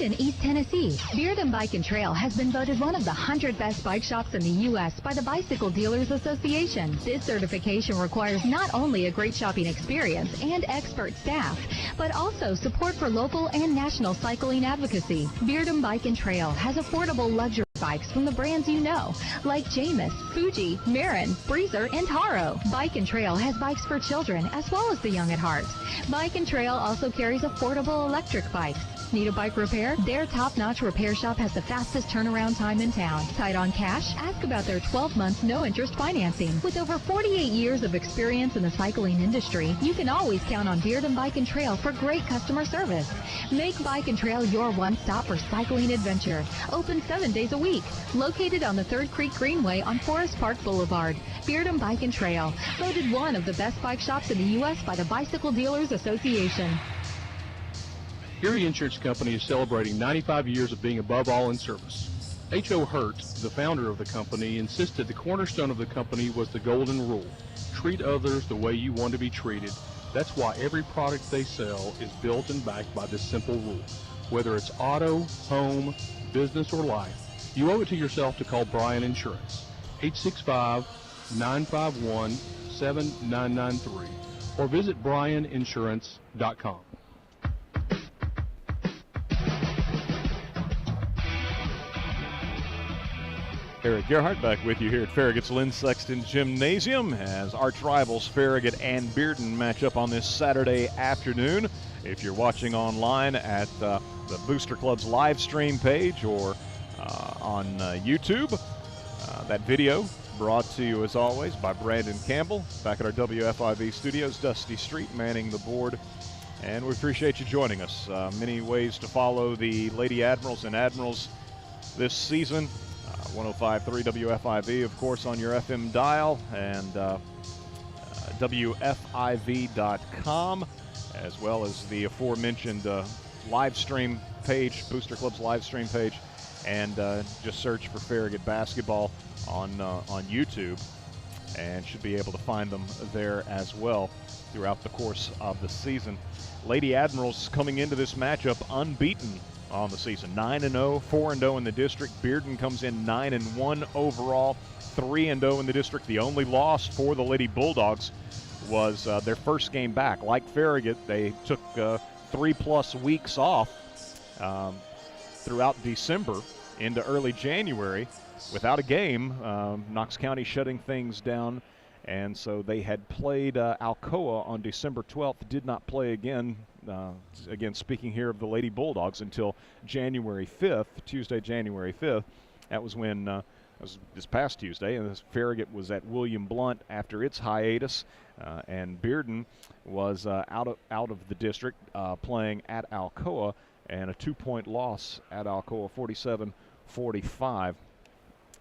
In East Tennessee, Bearden Bike and Trail has been voted one of the 100 best bike shops in the U.S. by the Bicycle Dealers Association. This certification requires not only a great shopping experience and expert staff, but also support for local and national cycling advocacy. Bearden Bike and Trail has affordable luxury bikes from the brands you know, like Jamis, Fuji, Marin, Breezer, and Haro. Bike and Trail has bikes for children as well as the young at heart. Bike and Trail also carries affordable electric bikes. Need a bike repair? Their top-notch repair shop has the fastest turnaround time in town. Tight on cash? Ask about their 12-month no-interest financing. With over 48 years of experience in the cycling industry, you can always count on Bearden Bike and Trail for great customer service. Make Bike and Trail your one-stop for cycling adventure. Open 7 days a week. Located on the Third Creek Greenway on Forest Park Boulevard. Bearden Bike and Trail. Voted one of the best bike shops in the U.S. by the Bicycle Dealers Association. Erie Insurance Company is celebrating 95 years of being above all in service. H.O. Hurt, the founder of the company, insisted the cornerstone of the company was the golden rule. Treat others the way you want to be treated. That's why every product they sell is built and backed by this simple rule. Whether it's auto, home, business, or life, you owe it to yourself to call Bryan Insurance, 865-951-7993, or visit bryaninsurance.com. Eric Gerhardt back with you here at Farragut's Lynn Sexton Gymnasium as arch rivals Farragut and Bearden match up on this Saturday afternoon. If you're watching online at the Booster Club's live stream page or on YouTube, that video brought to you as always by Brandon Campbell back at our WFIV studios. Dusty Street manning the board, and we appreciate you joining us. Many ways to follow the Lady Admirals and Admirals this season. 105.3 WFIV, of course, on your FM dial, and WFIV.com, as well as the aforementioned live stream page, Booster Club's live stream page, and just search for Farragut Basketball on YouTube, and should be able to find them there as well throughout the course of the season. Lady Admirals coming into this matchup unbeaten on the season, 9-0, 4-0 in the district. Bearden comes in 9-1 overall, 3-0 in the district. The only loss for the Lady Bulldogs was their first game back. Like Farragut, they took 3+ weeks off throughout December into early January without a game. Knox County shutting things down, and so they had played Alcoa on December 12th, did not play again. Again, speaking here of the Lady Bulldogs, until January 5th, Tuesday, January 5th. That was when, was this past Tuesday, and Farragut was at William Blount after its hiatus, and Bearden was out of the district playing at Alcoa, and a 2-point loss at Alcoa, 47-45.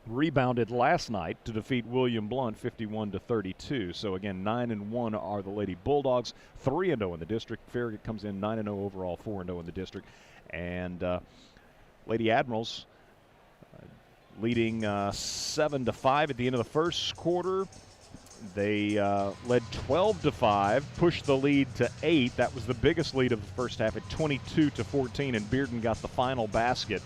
Rebounded last night to defeat William Blount 51-32. So again, 9-1 are the Lady Bulldogs, 3-0 in the district. Farragut comes in 9-0 overall, 4-0 in the district, and Lady Admirals leading 7-5 at the end of the first quarter. They led 12-5, pushed the lead to 8. That was the biggest lead of the first half at 22-14, and Bearden got the final basket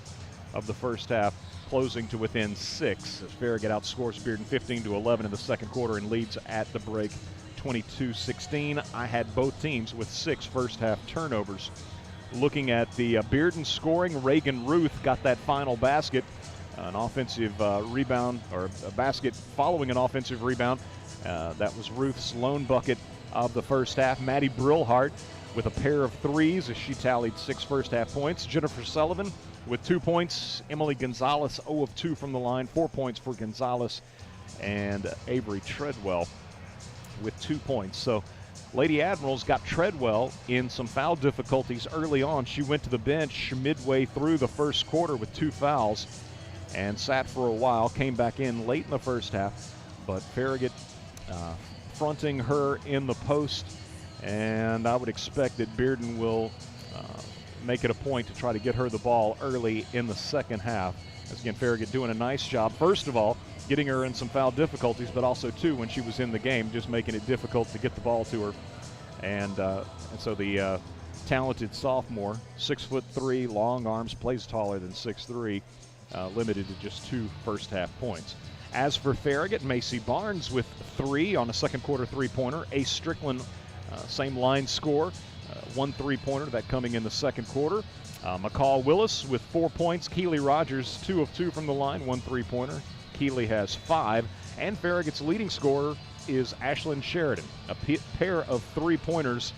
of the first half, closing to within 6 as Farragut outscores Bearden 15-11 in the second quarter and leads at the break 22-16. I had both teams with 6 first-half turnovers. Looking at the Bearden scoring, Reagan Ruth got that final basket, an offensive rebound, or a basket following an offensive rebound. That was Ruth's lone bucket of the first half. Maddie Brillhart with a pair of threes as she tallied 6 first-half points. Jennifer Sullivan with 2 points. Emily Gonzalez 0 of 2 from the line, 4 points for Gonzalez, and Avery Treadwell with 2 points. So Lady Admirals got Treadwell in some foul difficulties early on. She went to the bench midway through the first quarter with 2 fouls and sat for a while, came back in late in the first half, but Farragut fronting her in the post, and I would expect that Bearden will make it a point to try to get her the ball early in the second half. As again, Farragut doing a nice job, first of all, getting her in some foul difficulties, but also, too, when she was in the game, just making it difficult to get the ball to her. And so the talented sophomore, 6'3", long arms, plays taller than 6'3", limited to just 2 first-half points. As for Farragut, Macy Barnes with 3 on a second-quarter three-pointer. Ace Strickland, same line score, 1 3-pointer, that coming in the second quarter. McCall Willis with 4 points. Keely Rogers, 2 of 2 from the line, 1 3-pointer. Keely has 5. And Farragut's leading scorer is Ashlyn Sheridan, a pair of 3-pointers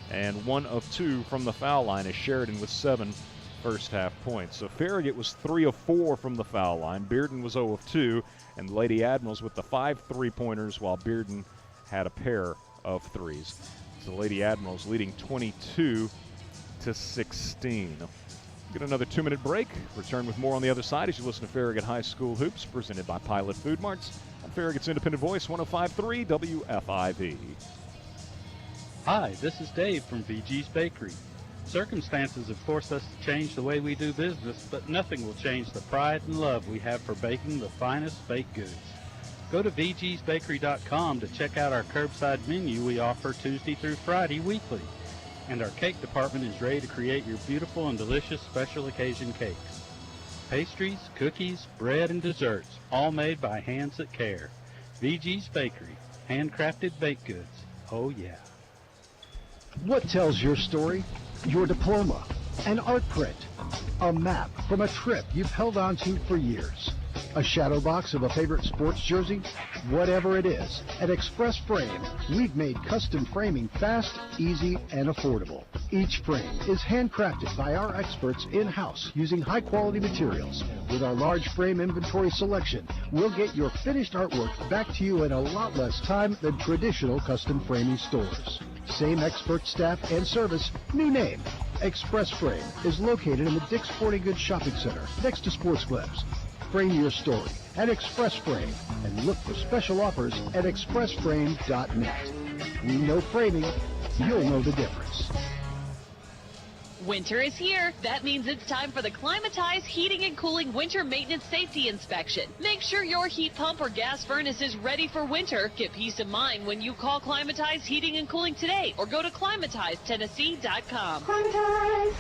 and 1 of 2 from the foul line, as Sheridan with 7 first-half points. So Farragut was 3 of 4 from the foul line. Bearden was 0 of 2, and the Lady Admirals with the 5 3-pointers, while Bearden had a pair of 3s. So the Lady Admirals leading 22-16. Get another 2-minute break. Return with more on the other side as you listen to Farragut High School Hoops, presented by Pilot Food Marts on Farragut's Independent Voice, 105.3 WFIV. Hi, this is Dave from VG's Bakery. Circumstances have forced us to change the way we do business, but nothing will change the pride and love we have for baking the finest baked goods. Go to vgsbakery.com to check out our curbside menu we offer Tuesday through Friday weekly. And our cake department is ready to create your beautiful and delicious special occasion cakes. Pastries, cookies, bread, and desserts, all made by hands that care. VG's Bakery, handcrafted baked goods. Oh yeah. What tells your story? Your diploma, an art print, a map from a trip you've held on to for years, a shadow box of a favorite sports jersey. Whatever it is, at Express Frame, we've made custom framing fast, easy, and affordable. Each frame is handcrafted by our experts in-house using high-quality materials. With our large frame inventory selection, we'll get your finished artwork back to you in a lot less time than traditional custom framing stores. Same expert staff and service, new name. Express Frame is located in the Dick's Sporting Goods Shopping Center next to Sports Clips. Frame your story at Express Frame and look for special offers at expressframe.net. We know framing, you'll know the difference. Winter is here. That means it's time for the Climatize Heating and Cooling Winter Maintenance Safety Inspection. Make sure your heat pump or gas furnace is ready for winter. Get peace of mind when you call Climatize Heating and Cooling today or go to climatizetennessee.com. Climatize!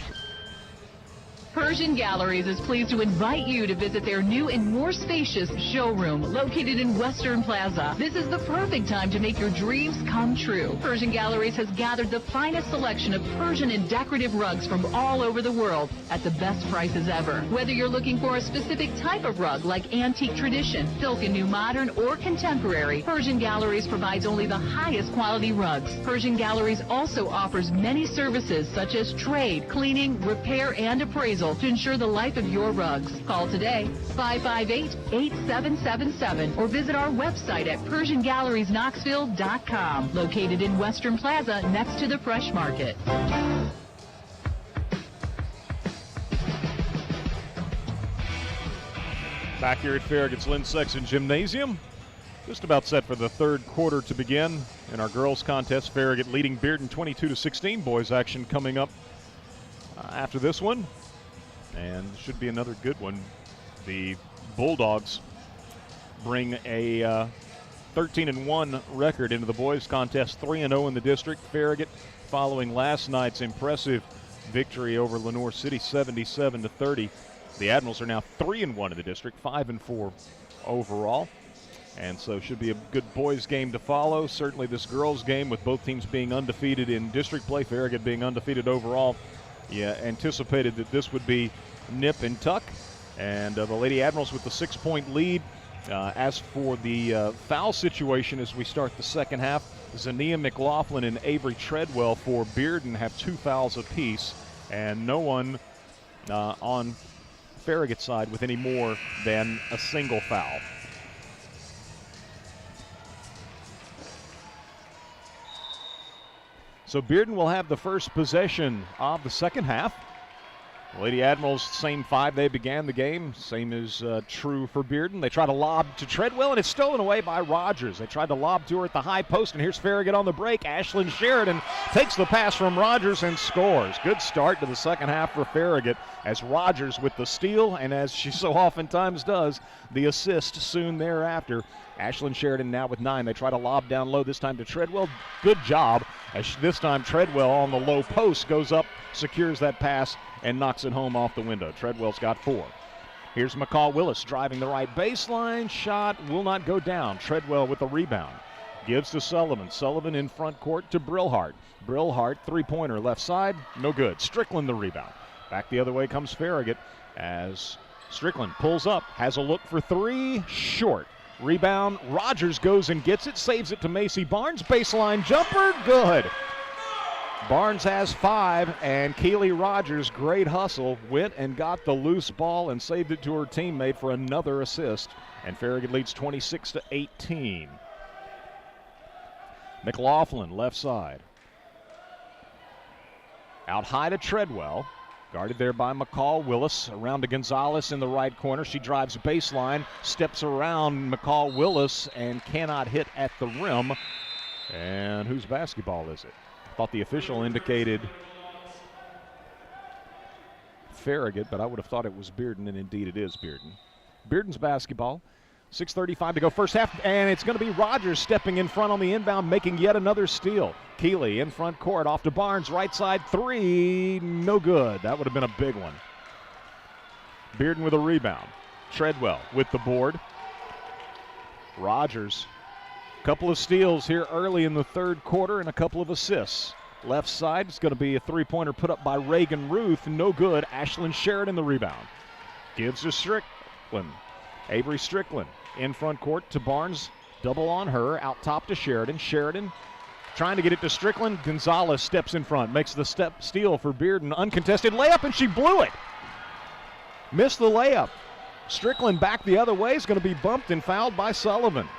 Persian Galleries is pleased to invite you to visit their new and more spacious showroom located in Western Plaza. This is the perfect time to make your dreams come true. Persian Galleries has gathered the finest selection of Persian and decorative rugs from all over the world at the best prices ever. Whether you're looking for a specific type of rug like antique tradition, silk and new modern, or contemporary, Persian Galleries provides only the highest quality rugs. Persian Galleries also offers many services such as trade, cleaning, repair, and appraisal to ensure the life of your rugs. Call today, 558-8777, or visit our website at PersianGalleriesKnoxville.com, located in Western Plaza next to the Fresh Market. Back here at Farragut's Lynn Sexton Gymnasium. Just about set for the third quarter to begin. In our girls contest, Farragut leading Bearden 22-16. Boys action coming up after this one. And should be another good one. The Bulldogs bring a 13-1 record into the boys contest, 3-0 in the district. Farragut, following last night's impressive victory over Lenoir City, 77-30. The Admirals are now 3-1 in the district, 5-4 overall. And so should be a good boys game to follow. Certainly this girls game, with both teams being undefeated in district play, Farragut being undefeated overall. Yeah, anticipated that this would be nip and tuck, and the Lady Admirals with the 6-point lead. As for the foul situation as we start the second half, Zania McLaughlin and Avery Treadwell for Bearden have 2 fouls apiece, and no one on Farragut's side with any more than a single foul. So Bearden will have the first possession of the second half. Lady Admirals, same 5 they began the game. Same is true for Bearden. They try to lob to Treadwell, and it's stolen away by Rogers. They tried to lob to her at the high post, and here's Farragut on the break. Ashlyn Sheridan takes the pass from Rogers and scores. Good start to the second half for Farragut, as Rogers with the steal, and as she so oftentimes does, the assist soon thereafter. Ashlyn Sheridan now with 9. They try to lob down low, this time to Treadwell. Good job As this time Treadwell on the low post goes up, secures that pass, and knocks it home off the window. Treadwell's got 4. Here's McCall Willis driving the right baseline. Shot will not go down. Treadwell with the rebound. Gives to Sullivan. Sullivan in front court to Brillhart. Brillhart, three-pointer left side, no good. Strickland the rebound. Back the other way comes Farragut as Strickland pulls up, has a look for 3, short. Rebound, Rogers goes and gets it, saves it to Macy Barnes. Baseline jumper, good. Barnes has 5, and Keely Rogers, great hustle, went and got the loose ball and saved it to her teammate for another assist. And Farragut leads 26-18. McLaughlin, left side. Out high to Treadwell. Guarded there by McCall Willis. Around to Gonzalez in the right corner. She drives baseline, steps around McCall Willis, and cannot hit at the rim. And whose basketball is it? I thought the official indicated Farragut, but I would have thought it was Bearden, and indeed it is Bearden. Bearden's basketball. 6:35 to go first half, and it's going to be Rogers stepping in front on the inbound, making yet another steal. Keeley in front court, off to Barnes, right side 3, no good. That would have been a big one. Bearden with a rebound. Treadwell with the board. Rogers, a couple of steals here early in the third quarter and a couple of assists. Left side, it's going to be a three-pointer put up by Reagan Ruth, no good. Ashlyn Sheridan the rebound. Gives to Strickland. Avery Strickland in front court to Barnes, double on her, out top to Sheridan. Sheridan trying to get it to Strickland. Gonzalez steps in front, makes the steal for Bearden. Uncontested layup, and she blew it. Missed the layup. Strickland back the other way, is going to be bumped and fouled by Sullivan.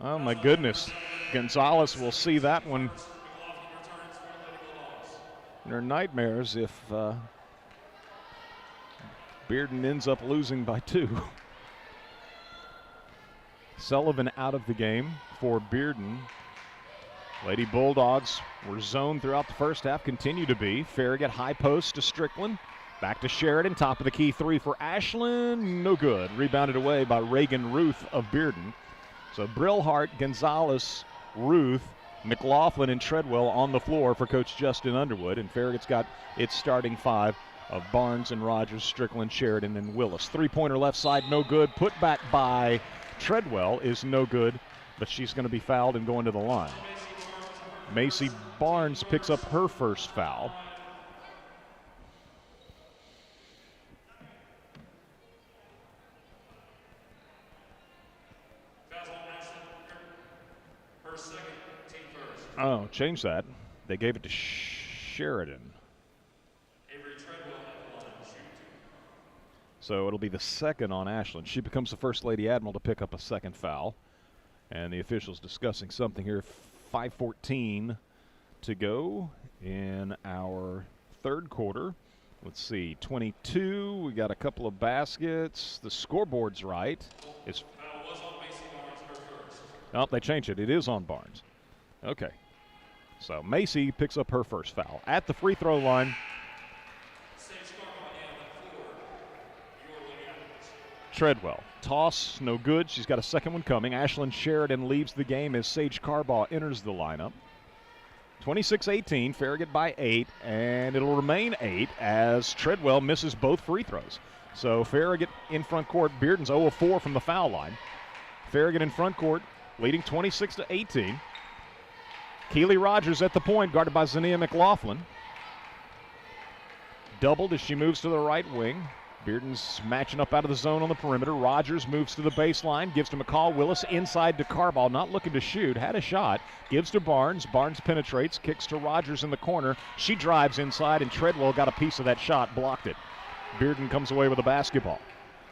Oh my goodness. Gonzalez will see that one in her nightmares if Bearden ends up losing by 2. Sullivan out of the game for Bearden. Lady Bulldogs were zoned throughout the first half, continue to be. Farragut high post to Strickland. Back to Sheridan, top of the key 3 for Ashlyn, no good. Rebounded away by Reagan Ruth of Bearden. So Brillhart, Gonzalez, Ruth, McLaughlin, and Treadwell on the floor for Coach Justin Underwood. And Farragut's got its starting 5 of Barnes and Rogers, Strickland, Sheridan, and Willis. Three-pointer left side, no good. Put back by Treadwell is no good, but she's going to be fouled and going to the line. Macy Barnes picks up her first foul. Oh, change that. They gave it to Sheridan. So it'll be the second on Ashlyn. She becomes the first Lady Admiral to pick up a second foul. And the officials discussing something here. 5:14 to go in our third quarter. Let's see, 22. We got a couple of baskets. The scoreboard's right. It's oh, they changed it. It is on Barnes. Okay. So Macy picks up her first foul. At the free throw line, Treadwell. Toss, no good. She's got a second one coming. Ashlyn Sheridan leaves the game as Sage Carbaugh enters the lineup. 26-18, Farragut by 8, and it'll remain 8 as Treadwell misses both free throws. So Farragut in front court. Bearden's 0 of 4 from the foul line. Farragut in front court, leading 26-18. Keely Rogers at the point, guarded by Zania McLaughlin. Doubled as she moves to the right wing. Bearden's matching up out of the zone on the perimeter. Rogers moves to the baseline, gives to McCall Willis, inside to Carbaugh, not looking to shoot, had a shot, gives to Barnes. Barnes penetrates, kicks to Rogers in the corner. She drives inside, and Treadwell got a piece of that shot, blocked it. Bearden comes away with a basketball.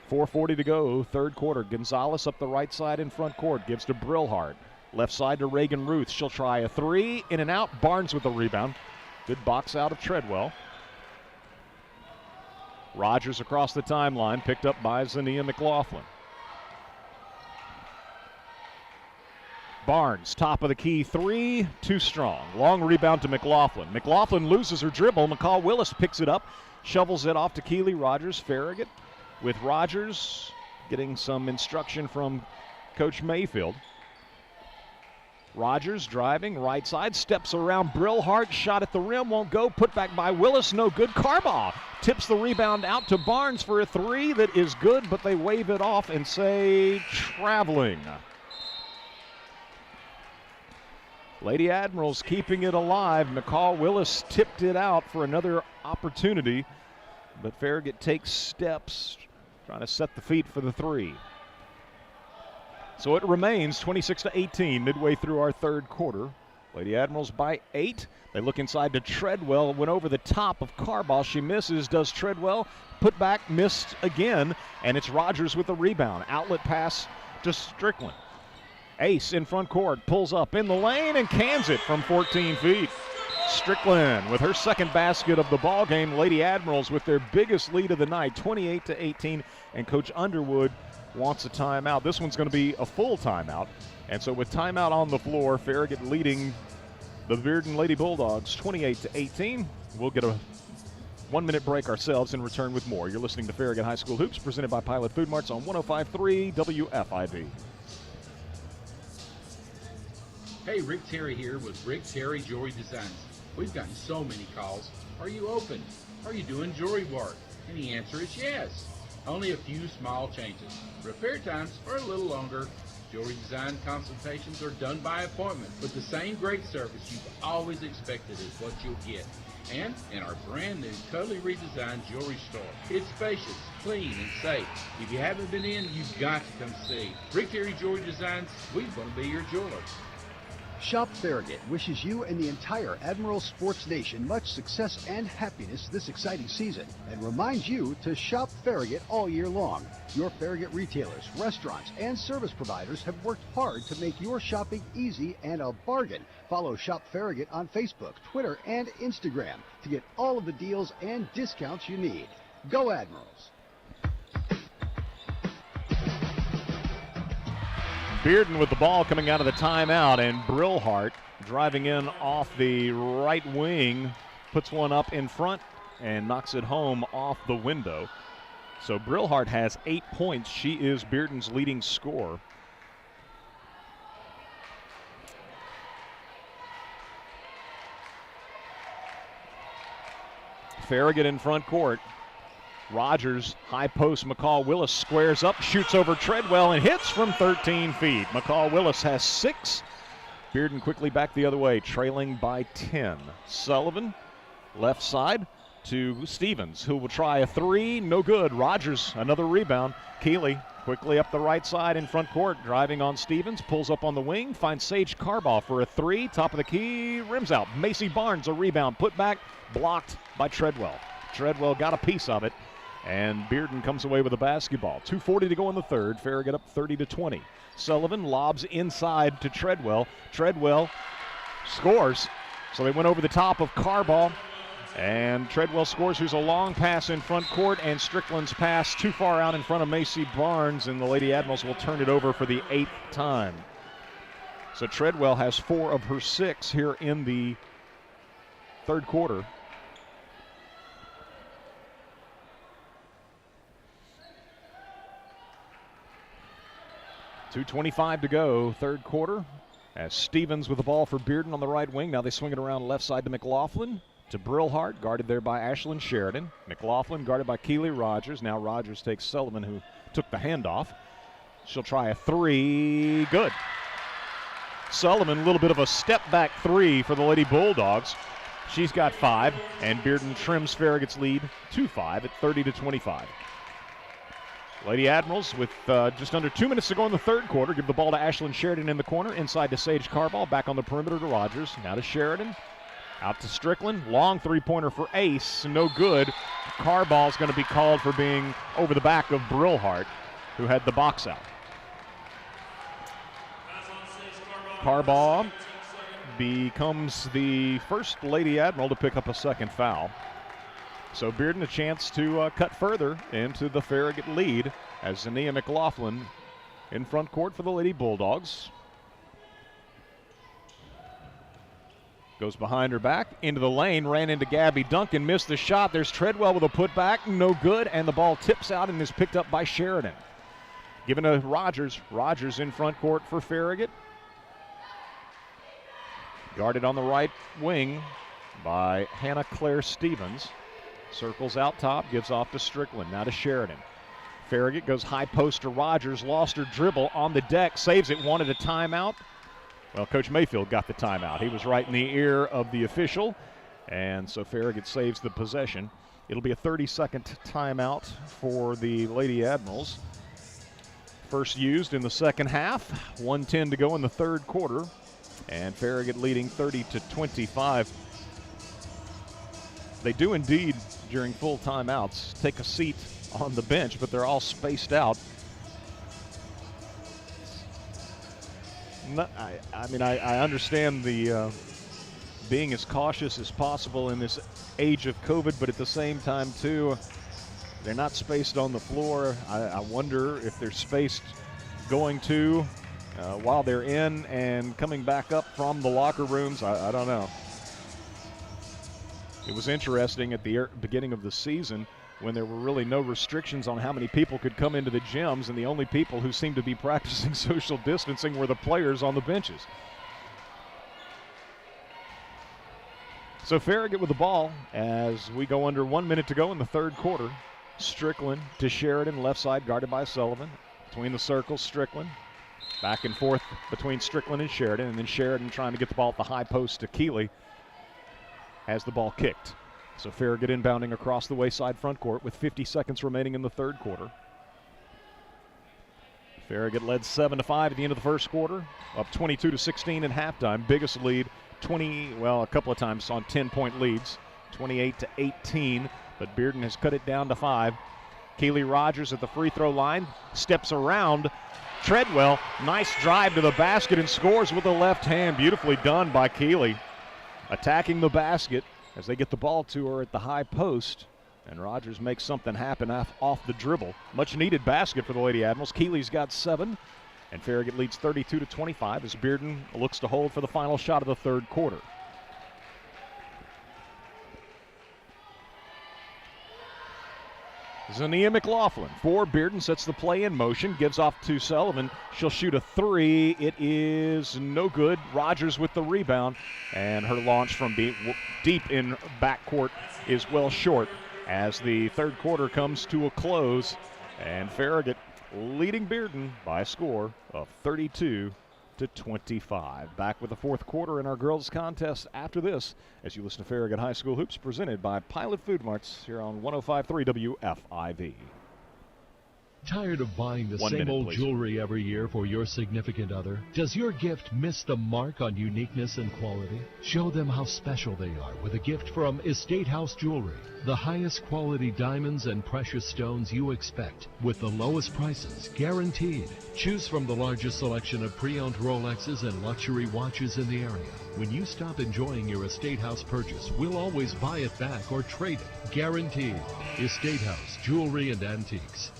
4:40 to go, third quarter. Gonzalez up the right side in front court, gives to Brillhart. Left side to Reagan Ruth. She'll try a 3, in and out. Barnes with the rebound. Good box out of Treadwell. Rogers across the timeline, picked up by Zania McLaughlin. Barnes, top of the key 3, too strong. Long rebound to McLaughlin. McLaughlin loses her dribble. McCall Willis picks it up, shovels it off to Keely Rogers. Farragut with Rogers getting some instruction from Coach Mayfield. Rogers driving right side, steps around Brillhart, shot at the rim, won't go, put back by Willis, no good. Carbaugh tips the rebound out to Barnes for a three that is good, but they wave it off and say traveling. Lady Admirals keeping it alive. McCall Willis tipped it out for another opportunity, but Farragut takes steps, trying to set the feet for the three. So it remains 26-18 midway through our third quarter. Lady Admirals by 8. They look inside to Treadwell, went over the top of Carbaugh. She misses, does Treadwell. Put back, missed again, and it's Rogers with the rebound. Outlet pass to Strickland. Ace in front court, pulls up in the lane and cans it from 14 feet. Strickland with her second basket of the ball game. Lady Admirals with their biggest lead of the night, 28-18, and Coach Underwood wants a timeout. This one's going to be a full timeout, and so with timeout on the floor, Farragut leading the Bearden Lady Bulldogs 28-18. We'll get a 1-minute break ourselves and return with more. You're listening to Farragut High School Hoops, presented by Pilot Food Marts on 105.3 WFIB. Hey, Rick Terry here with Rick Terry Jewelry Designs. We've gotten so many calls. Are you open? Are you doing jewelry work? And the answer is yes. Only a few small changes. Repair times are a little longer. Jewelry design consultations are done by appointment, but the same great service you've always expected is what you'll get. And in our brand new, totally redesigned jewelry store. It's spacious, clean, and safe. If you haven't been in, you've got to come see. Rick Terry Jewelry Designs, we want to be your jeweler. Shop Farragut wishes you and the entire Admiral Sports Nation much success and happiness this exciting season, and reminds you to shop Farragut all year long. Your Farragut retailers, restaurants, and service providers have worked hard to make your shopping easy and a bargain. Follow Shop Farragut on Facebook, Twitter, and Instagram to get all of the deals and discounts you need. Go Admirals! Bearden with the ball coming out of the timeout, and Brillhart driving in off the right wing, puts one up in front and knocks it home off the window. So Brillhart has 8 points. She is Bearden's leading scorer. Farragut in front court. Rogers, high post, McCall Willis squares up, shoots over Treadwell, and hits from 13 feet. McCall Willis has 6. Bearden quickly back the other way, trailing by 10. Sullivan, left side to Stevens, who will try a three, no good. Rogers, another rebound. Keeley quickly up the right side in front court, driving on Stevens, pulls up on the wing, finds Sage Carbaugh for a three, top of the key, rims out. Macy Barnes, a rebound, put back, blocked by Treadwell. Treadwell got a piece of it, and Bearden comes away with a basketball. 2:40 to go in the third. Farragut up 30-20. Sullivan lobs inside to Treadwell. Treadwell scores. So they went over the top of Carbaugh, and Treadwell scores. Here's a long pass in front court, and Strickland's pass too far out in front of Macy Barnes, and the Lady Admirals will turn it over for the 8th time. So Treadwell has 4 of her 6 here in the third quarter. .225 to go, third quarter, as Stevens with the ball for Bearden on the right wing. Now they swing it around left side to McLaughlin, to Brillhart, guarded there by Ashlyn Sheridan. McLaughlin guarded by Keeley Rogers. Now Rogers takes Sullivan, who took the handoff. She'll try a three, good. Sullivan, a little bit of a step-back three for the Lady Bulldogs. She's got 5, and Bearden trims Farragut's lead to 5 at 30-25. Lady Admirals with just under 2 minutes to go in the third quarter. Give the ball to Ashlyn Sheridan in the corner. Inside to Sage Carbaugh. Back on the perimeter to Rogers. Now to Sheridan. Out to Strickland. Long three-pointer for Ace. No good. Carball's going to be called for being over the back of Brillhart, who had the box out. Carbaugh becomes the first Lady Admiral to pick up a second foul. So Bearden a chance to cut further into the Farragut lead as Zania McLaughlin in front court for the Lady Bulldogs. Goes behind her back, into the lane, ran into Gabby Duncan, missed the shot. There's Treadwell with a putback, no good, and the ball tips out and is picked up by Sheridan. Given to Rogers. Rogers in front court for Farragut. Guarded on the right wing by Hannah Claire Stevens. Circles out top, gives off to Strickland, now to Sheridan. Farragut goes high post to Rogers, lost her dribble on the deck, saves it, wanted a timeout. Well, Coach Mayfield got the timeout. He was right in the ear of the official, and so Farragut saves the possession. It'll be a 30-second timeout for the Lady Admirals. First used in the second half, 1:10 to go in the third quarter, and Farragut leading 30-25. They do indeed, during full timeouts, take a seat on the bench, but they're all spaced out. I understand the being as cautious as possible in this age of COVID, but at the same time, too, they're not spaced on the floor. I wonder if they're spaced going to while they're in and coming back up from the locker rooms. I don't know. It was interesting at the beginning of the season when there were really no restrictions on how many people could come into the gyms, and the only people who seemed to be practicing social distancing were the players on the benches. So Farragut with the ball as we go under 1 minute to go in the third quarter. Strickland to Sheridan, left side, guarded by Sullivan. Between the circles, Strickland. Back and forth between Strickland and Sheridan, and then Sheridan trying to get the ball at the high post to Keeley. Has the ball kicked. So Farragut inbounding across the wayside front court with 50 seconds remaining in the third quarter. Farragut led 7-5 at the end of the first quarter, up 22-16 in halftime. Biggest lead, a couple of times on 10-point leads, 28-18, but Bearden has cut it down to 5. Keeley Rogers at the free throw line, steps around Treadwell, nice drive to the basket and scores with the left hand. Beautifully done by Keeley. Attacking the basket as they get the ball to her at the high post, and Rogers makes something happen off the dribble. Much needed basket for the Lady Admirals. Keeley's got 7, and Farragut leads 32-25 as Bearden looks to hold for the final shot of the third quarter. Zania McLaughlin for Bearden sets the play in motion, gives off to Sullivan. She'll shoot a 3. It is no good. Rogers with the rebound, and her launch from deep in backcourt is well short as the third quarter comes to a close, and Farragut leading Bearden by a score of 32-25. Back with the fourth quarter in our girls contest after this as you listen to Farragut High School Hoops presented by Pilot Food Marts here on 105.3 WFIV. Tired of buying the 1 same minute, old please. jewelry every year for your significant other? Does your gift miss the mark on uniqueness and quality? Show them how special they are with a gift from Estate House Jewelry. The highest quality diamonds and precious stones you expect with the lowest prices guaranteed. Choose from the largest selection of pre-owned Rolexes and luxury watches in the area. When you stop enjoying your Estate House purchase, we'll always buy it back or trade it. Guaranteed. Estate House Jewelry and Antiques.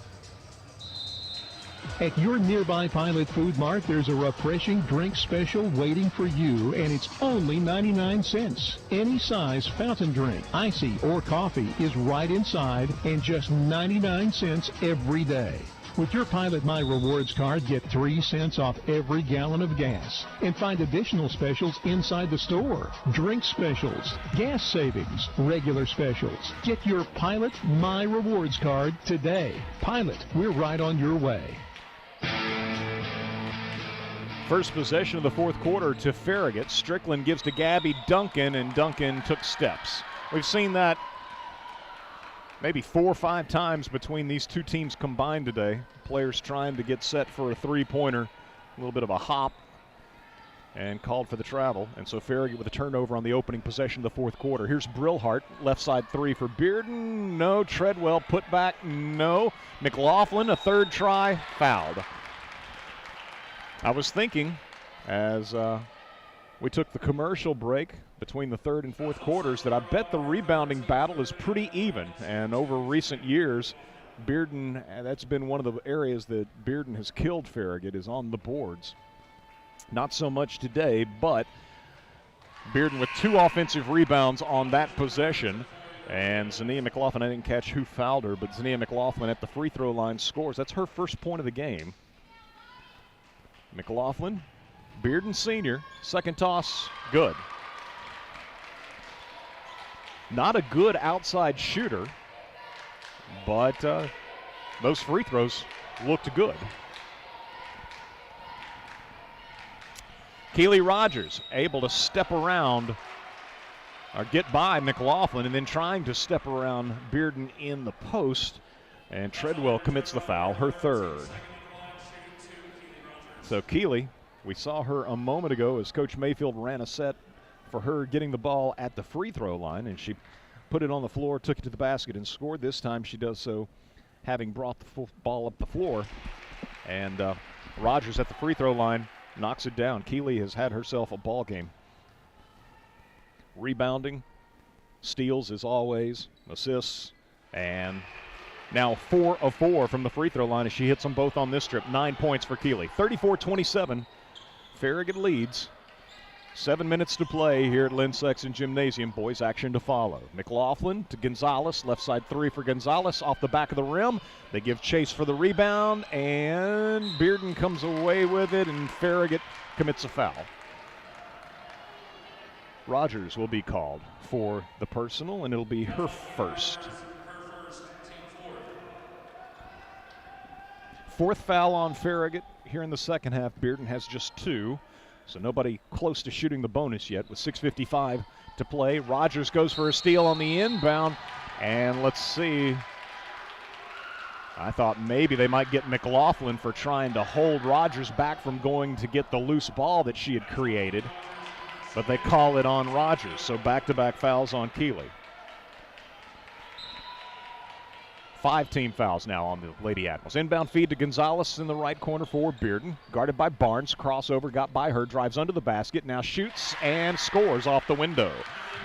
At your nearby Pilot Food Mart, there's a refreshing drink special waiting for you, and it's only 99 cents. Any size fountain drink, icy, or coffee is right inside, and just 99 cents every day. With your Pilot My Rewards card, get 3 cents off every gallon of gas, and find additional specials inside the store. Drink specials, gas savings, regular specials. Get your Pilot My Rewards card today. Pilot, we're right on your way. First possession of the fourth quarter to Farragut. Strickland gives to Gabby Duncan, and Duncan took steps. We've seen that maybe 4 or 5 times between these two teams combined today. Players trying to get set for a three-pointer, a little bit of a hop, and called for the travel. And so Farragut with a turnover on the opening possession of the fourth quarter. Here's Brillhart, left side 3 for Bearden. No. Treadwell put back. No. McLaughlin, a third try, fouled. I was thinking as we took the commercial break between the third and fourth quarters that I bet the rebounding battle is pretty even. And over recent years, Bearden, that's been one of the areas that Bearden has killed Farragut, is on the boards. Not so much today, but Bearden with 2 offensive rebounds on that possession. And Zania McLaughlin, I didn't catch who fouled her, but Zania McLaughlin at the free throw line scores. That's her first point of the game. McLaughlin Bearden Sr., second toss, good. Not a good outside shooter, but those free throws looked good. Keely Rogers able to step around or get by McLaughlin and then trying to step around Bearden in the post, and Treadwell commits the foul, her third. So Keely, we saw her a moment ago as Coach Mayfield ran a set for her getting the ball at the free throw line, and she put it on the floor, took it to the basket, and scored. This time she does so having brought the ball up the floor. And Rogers at the free throw line knocks it down. Keely has had herself a ball game. Rebounding, steals as always, assists, and now 4 of 4 from the free throw line as she hits them both on this trip. 9 points for Keely. 34-27. Farragut leads. 7 minutes to play here at Lynn Sexton Gymnasium. Boys action to follow. McLaughlin to Gonzalez. Left side three for Gonzalez. Off the back of the rim. They give chase for the rebound, and Bearden comes away with it, and Farragut commits a foul. Rogers will be called for the personal, and it'll be her first. Fourth foul on Farragut here in the second half. Bearden has just 2. So nobody close to shooting the bonus yet with 6:55 to play. Rogers goes for a steal on the inbound. And let's see. I thought maybe they might get McLaughlin for trying to hold Rogers back from going to get the loose ball that she had created. But they call it on Rogers. So back-to-back fouls on Keely. 5 team fouls now on the Lady Admirals. Inbound feed to Gonzalez in the right corner for Bearden. Guarded by Barnes. Crossover got by her. Drives under the basket. Now shoots and scores off the window.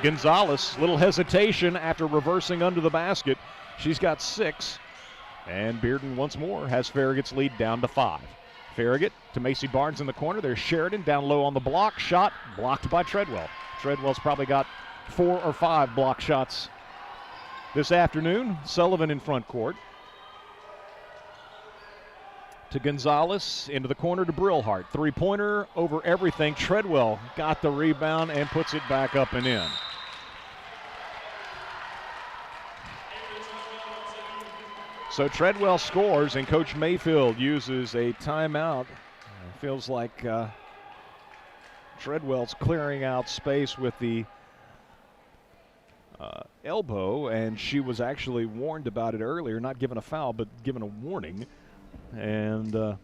Gonzalez, little hesitation after reversing under the basket. She's got 6. And Bearden once more has Farragut's lead down to 5. Farragut to Macy Barnes in the corner. There's Sheridan down low on the block. Shot blocked by Treadwell. Treadwell's probably got 4 or 5 block shots this afternoon. Sullivan in front court. To Gonzalez, into the corner to Brillhart. Three-pointer over everything. Treadwell got the rebound and puts it back up and in. So Treadwell scores, and Coach Mayfield uses a timeout. It feels like Treadwell's clearing out space with the elbow, and she was actually warned about it earlier, not given a foul, but given a warning. And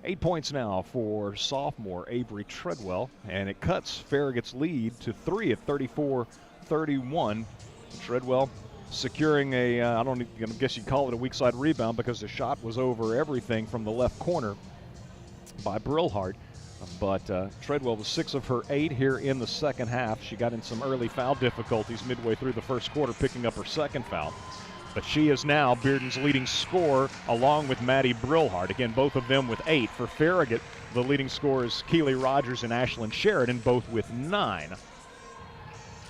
8 points now for sophomore Avery Treadwell, and it cuts Farragut's lead to 3 at 34-31. Treadwell securing a, I guess you'd call it a weak side rebound because the shot was over everything from the left corner by Brillhart. But Treadwell was 6 of her 8 here in the second half. She got in some early foul difficulties midway through the first quarter, picking up her second foul. But she is now Bearden's leading scorer along with Maddie Brillhart. Again, both of them with 8. For Farragut, the leading scorers Keely Rogers and Ashlyn Sheridan, both with 9.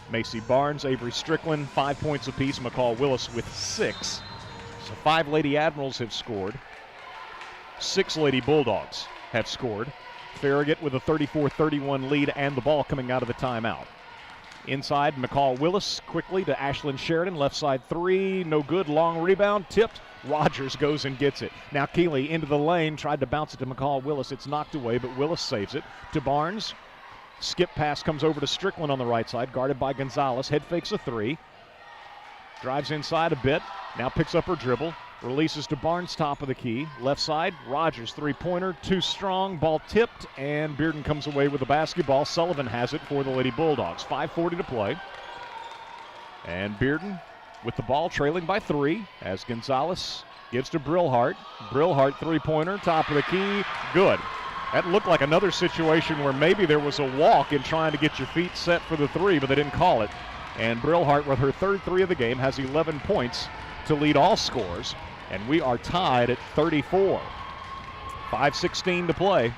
Macy Barnes, Avery Strickland, 5 points apiece. McCall Willis with 6. So 5 Lady Admirals have scored. 6 Lady Bulldogs have scored. Farragut with a 34-31 lead and the ball coming out of the timeout. Inside, McCall Willis quickly to Ashlyn Sheridan. Left side three, no good. Long rebound, tipped. Rogers goes and gets it. Now Keely into the lane, tried to bounce it to McCall Willis. It's knocked away, but Willis saves it. To Barnes. Skip pass comes over to Strickland on the right side, guarded by Gonzalez. Head fakes a 3. Drives inside a bit. Now picks up her dribble. Releases to Barnes, top of the key. Left side, Rogers, three-pointer, too strong. Ball tipped, and Bearden comes away with the basketball. Sullivan has it for the Lady Bulldogs. 5:40 to play. And Bearden with the ball, trailing by 3, as Gonzalez gives to Brillhart. Brillhart, three-pointer, top of the key, good. That looked like another situation where maybe there was a walk in trying to get your feet set for the 3, but they didn't call it. And Brillhart, with her third 3 of the game, has 11 points to lead all scores. And we are tied at 34. 5:16 to play.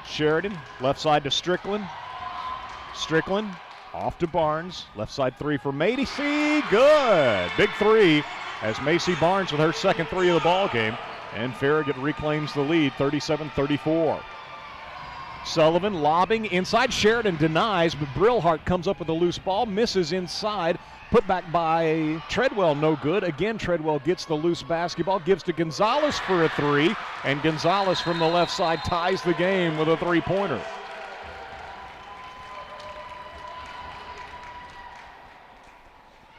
Sheridan, left side to Strickland. Strickland off to Barnes. Left side 3 for Macy. Good. Big 3 as Macy Barnes with her second 3 of the ball game. And Farragut reclaims the lead, 37-34. Sullivan lobbing inside. Sheridan denies, but Brillhart comes up with a loose ball, misses inside. Put back by Treadwell, no good. Again, Treadwell gets the loose basketball, gives to Gonzalez for a three, and Gonzalez from the left side ties the game with a three-pointer.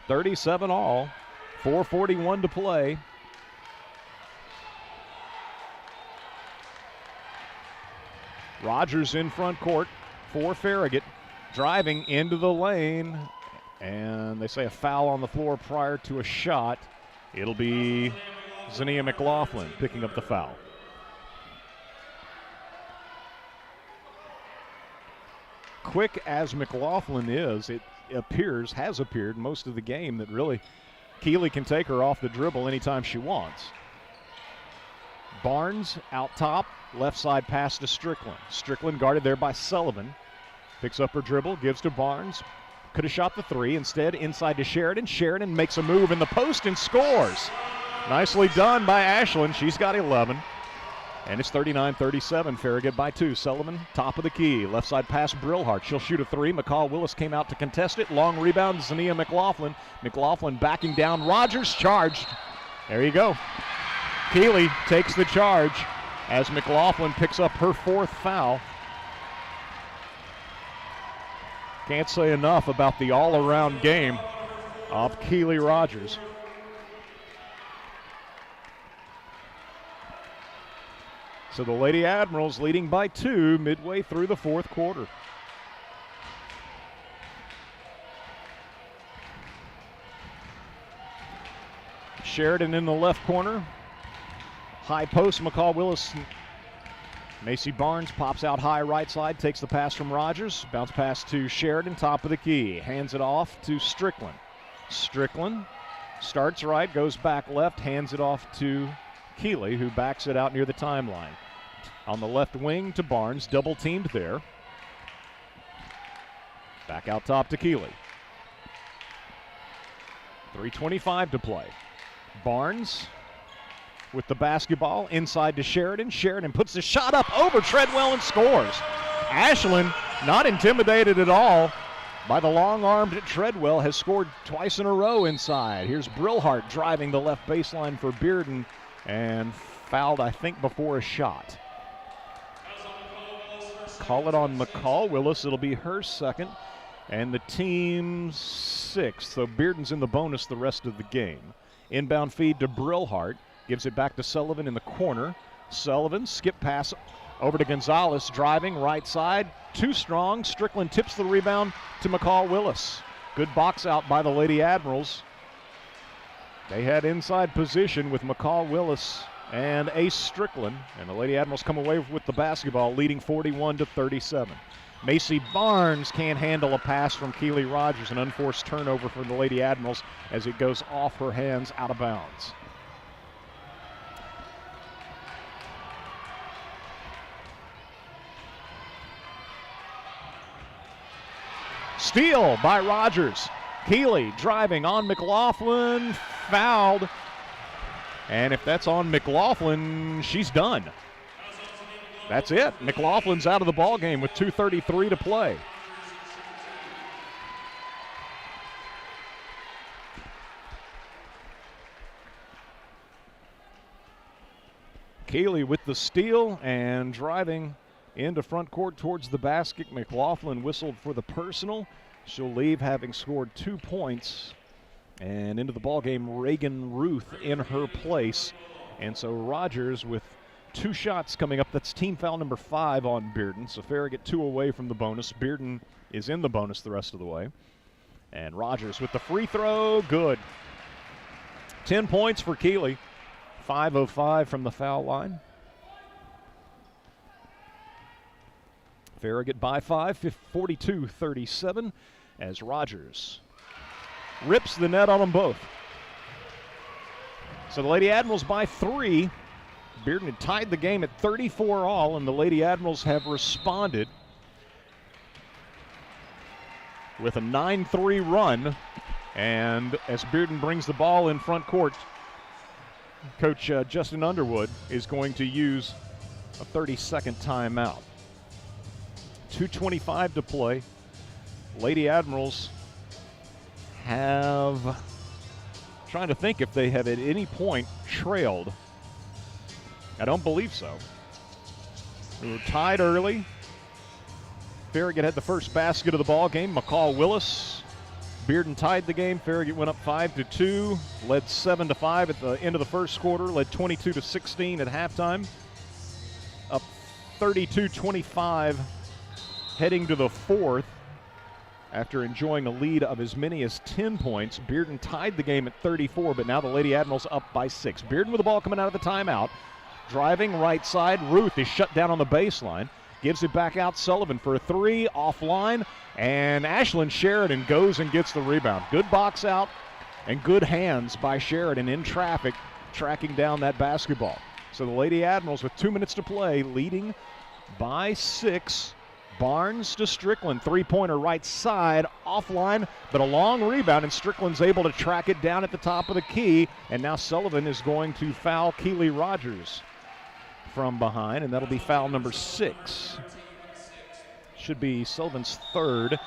$37 all, 4:41 to play. Rogers in front court for Farragut, driving into the lane, and they say a foul on the floor prior to a shot. It'll be Zania McLaughlin picking up the foul. Quick as McLaughlin is, it has appeared most of the game that really Keeley can take her off the dribble anytime she wants. Barnes out top, left side pass to Strickland. Strickland guarded there by Sullivan. Picks up her dribble, gives to Barnes. Could have shot the three. Instead, inside to Sheridan. Sheridan makes a move in the post and scores. Nicely done by Ashland. She's got 11. And it's 39-37. Farragut by 2. Sullivan, top of the key. Left side pass, Brillhart. She'll shoot a three. McCall Willis came out to contest it. Long rebound, Zania McLaughlin. McLaughlin backing down. Rogers charged. There you go. Keeley takes the charge as McLaughlin picks up her 4th foul. Can't say enough about the all-around game of Keeley Rogers. So the Lady Admirals leading by 2 midway through the 4th quarter. Sheridan in the left corner. High post, McCall Willis. Macy Barnes pops out high right side, takes the pass from Rogers. Bounce pass to Sheridan, top of the key. Hands it off to Strickland. Strickland starts right, goes back left, hands it off to Keeley, who backs it out near the timeline. On the left wing to Barnes, double teamed there. Back out top to Keeley. 3:25 to play. Barnes with the basketball inside to Sheridan. Sheridan puts the shot up over Treadwell and scores. Ashland, not intimidated at all by the long-armed Treadwell, has scored twice in a row inside. Here's Brillhart driving the left baseline for Bearden and fouled, I think, before a shot. Call it on McCall Willis. It'll be her 2nd and the team's 6th. So Bearden's in the bonus the rest of the game. Inbound feed to Brillhart. Gives it back to Sullivan in the corner. Sullivan, skip pass over to Gonzalez, driving right side. Too strong. Strickland tips the rebound to McCall Willis. Good box out by the Lady Admirals. They had inside position with McCall Willis and Ace Strickland, and the Lady Admirals come away with the basketball, leading 41-37. Macy Barnes can't handle a pass from Keeley Rogers, an unforced turnover for the Lady Admirals as it goes off her hands out of bounds. Steal by Rogers. Keeley driving on McLaughlin, fouled. And if that's on McLaughlin, she's done. That's it. McLaughlin's out of the ball game with 2:33 to play. Keeley with the steal and driving into front court towards the basket. McLaughlin whistled for the personal. She'll leave having scored 2 points. And into the ballgame, Reagan Ruth in her place. And so Rogers with 2 shots coming up. That's team foul number 5 on Bearden. So Farragut 2 away from the bonus. Bearden is in the bonus the rest of the way. And Rogers with the free throw, good. 10 points for Keeley. 5:05 from the foul line. Farragut by 5, 42-37 as Rogers rips the net on them both. So the Lady Admirals by 3. Bearden had tied the game at 34 all, and the Lady Admirals have responded with a 9-3 run. And as Bearden brings the ball in front court, Coach Justin Underwood is going to use a 30-second timeout. 2:25 to play. Lady Admirals have, trying to think if they have at any point trailed. I don't believe so. We were tied early. Farragut had the first basket of the ball game. McCall Willis. Bearden tied the game. Farragut went up 5-2, led 7-5 at the end of the first quarter, led 22-16 at halftime. Up 32-25 heading to the fourth after enjoying a lead of as many as 10 points. Bearden tied the game at 34, but now the Lady Admirals up by 6. Bearden with the ball coming out of the timeout. Driving right side. Ruth is shut down on the baseline. Gives it back out. Sullivan for a three. Offline. And Ashlyn Sheridan goes and gets the rebound. Good box out and good hands by Sheridan in traffic, tracking down that basketball. So the Lady Admirals with 2 minutes to play, leading by 6. Barnes to Strickland. Three-pointer right side. Offline, but a long rebound, and Strickland's able to track it down at the top of the key. And now Sullivan is going to foul Keely Rogers from behind, and that'll be foul number 6. Should be Sullivan's third.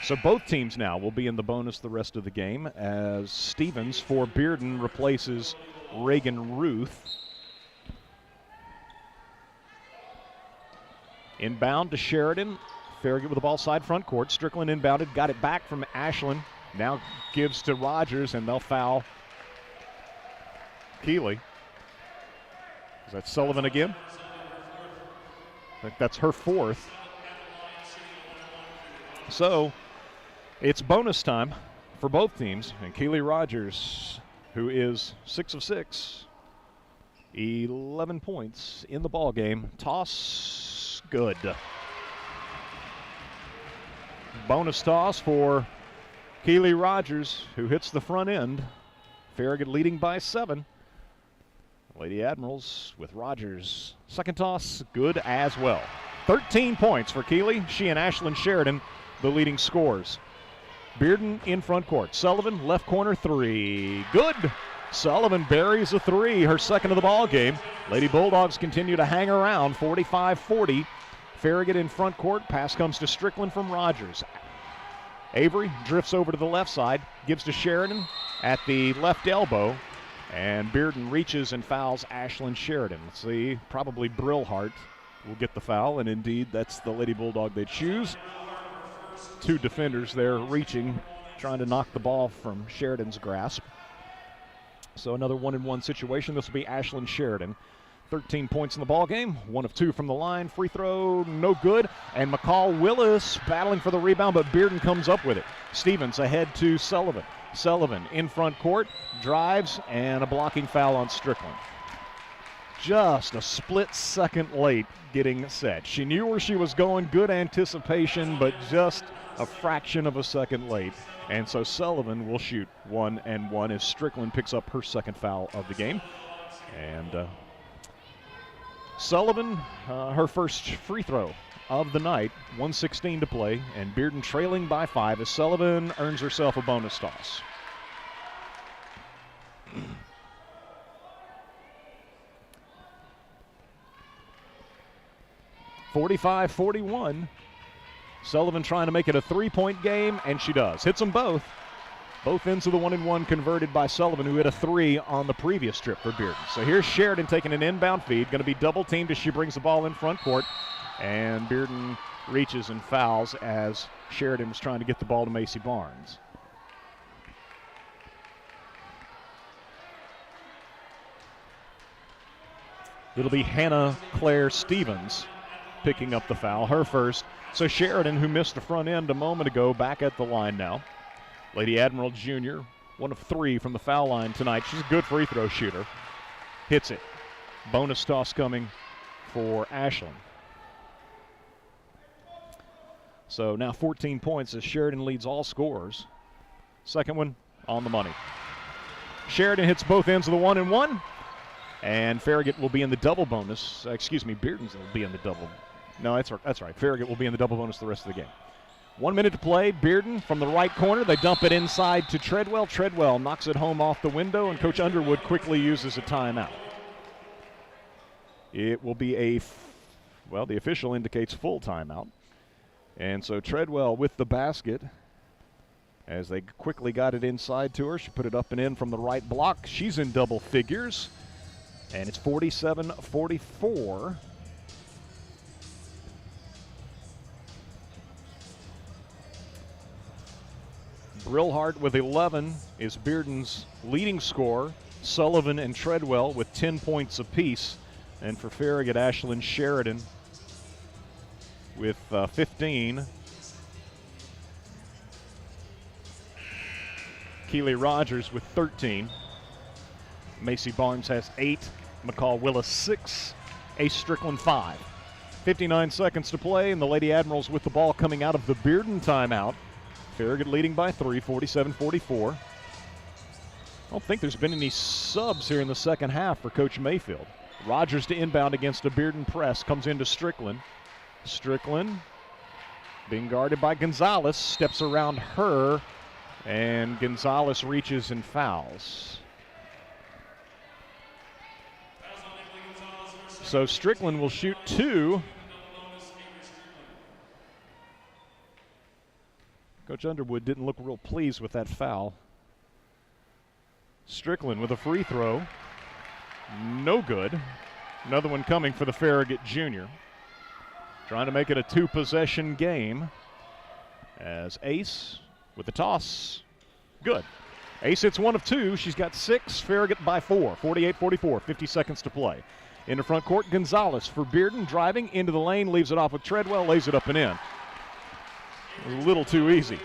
So both teams now will be in the bonus the rest of the game as Stevens for Bearden replaces Reagan Ruth. Inbound to Sheridan. Farragut with the ball side front court. Strickland inbounded, got it back from Ashlyn. Now gives to Rogers, and they'll foul Keely. Is that Sullivan again? I think that's her fourth. So it's bonus time for both teams, and Keely Rogers, who is 6 of 6, 11 points in the ball game. Toss, good. Bonus toss for Keely Rogers, who hits the front end. Farragut leading by 7. Lady Admirals with Rogers. Second toss, good as well. 13 points for Keely. She and Ashlyn Sheridan, the leading scorers. Bearden in front court. Sullivan, left corner three. Good. Sullivan buries a three, her second of the ball game. Lady Bulldogs continue to hang around, 45-40. Farragut in front court. Pass comes to Strickland from Rogers. Avery drifts over to the left side, gives to Sheridan at the left elbow, and Bearden reaches and fouls Ashlyn Sheridan. Let's see, probably Brillhart will get the foul, and indeed that's the Lady Bulldog they choose. 2 defenders there reaching, trying to knock the ball from Sheridan's grasp. So another 1-and-1 situation. This will be Ashlyn Sheridan. 13 points in the ball game, 1 of 2 from the line. Free throw, no good. And McCall Willis battling for the rebound, but Bearden comes up with it. Stevens ahead to Sullivan. Sullivan in front court, drives, and a blocking foul on Strickland. Just a split second late getting set. She knew where she was going, good anticipation, but just a fraction of a second late. And so Sullivan will shoot 1-and-1 as Strickland picks up her second foul of the game. And Sullivan, her first free throw of the night, 1:16 to play, and Bearden trailing by 5 as Sullivan earns herself a bonus toss. (45-41). Sullivan trying to make it a 3-point game, and she does. Hits them both. Both ends of the 1-and-1 converted by Sullivan, who hit a 3 on the previous trip for Bearden. So here's Sheridan taking an inbound feed. Going to be double teamed as she brings the ball in front court. And Bearden reaches and fouls as Sheridan was trying to get the ball to Macy Barnes. It'll be Hannah Claire Stevens picking up the foul, her first. So Sheridan, who missed the front end a moment ago, back at the line now. Lady Admiral Jr., 1 of 3 from the foul line tonight. She's a good free throw shooter. Hits it. Bonus toss coming for Ashlyn. So now 14 points as Sheridan leads all scorers. Second one on the money. Sheridan hits both ends of the 1-and-1. And Farragut will be in the double bonus. Bearden's will be in the double. No, that's right. Farragut will be in the double bonus the rest of the game. 1 minute to play. Bearden from the right corner. They dump it inside to Treadwell. Treadwell knocks it home off the window, and Coach Underwood quickly uses a timeout. It will be well, the official indicates full timeout. And so Treadwell with the basket as they quickly got it inside to her. She put it up and in from the right block. She's in double figures, and it's 47-44. Brillhart with 11 is Bearden's leading scorer. Sullivan and Treadwell with 10 points apiece. And for Farragut, Ashlyn Sheridan with 15. Keely Rogers with 13. Macy Barnes has 8. McCall Willis 6. Ace Strickland 5. 59 seconds to play, and the Lady Admirals with the ball coming out of the Bearden timeout. Farragut leading by 3, 47-44. I don't think there's been any subs here in the second half for Coach Mayfield. Rogers to inbound against a Bearden press. Comes into Strickland. Strickland being guarded by Gonzalez. Steps around her, and Gonzalez reaches and fouls. So Strickland will shoot 2. Coach Underwood didn't look real pleased with that foul. Strickland with a free throw. No good. Another one coming for the Farragut junior. Trying to make it a 2-possession game. As Ace with the toss. Good. Ace hits 1 of 2. She's got 6. Farragut by 4. 48-44. 50 seconds to play. Into front court, Gonzalez for Bearden. Driving into the lane. Leaves it off with Treadwell. Lays it up and in. It was a little too easy.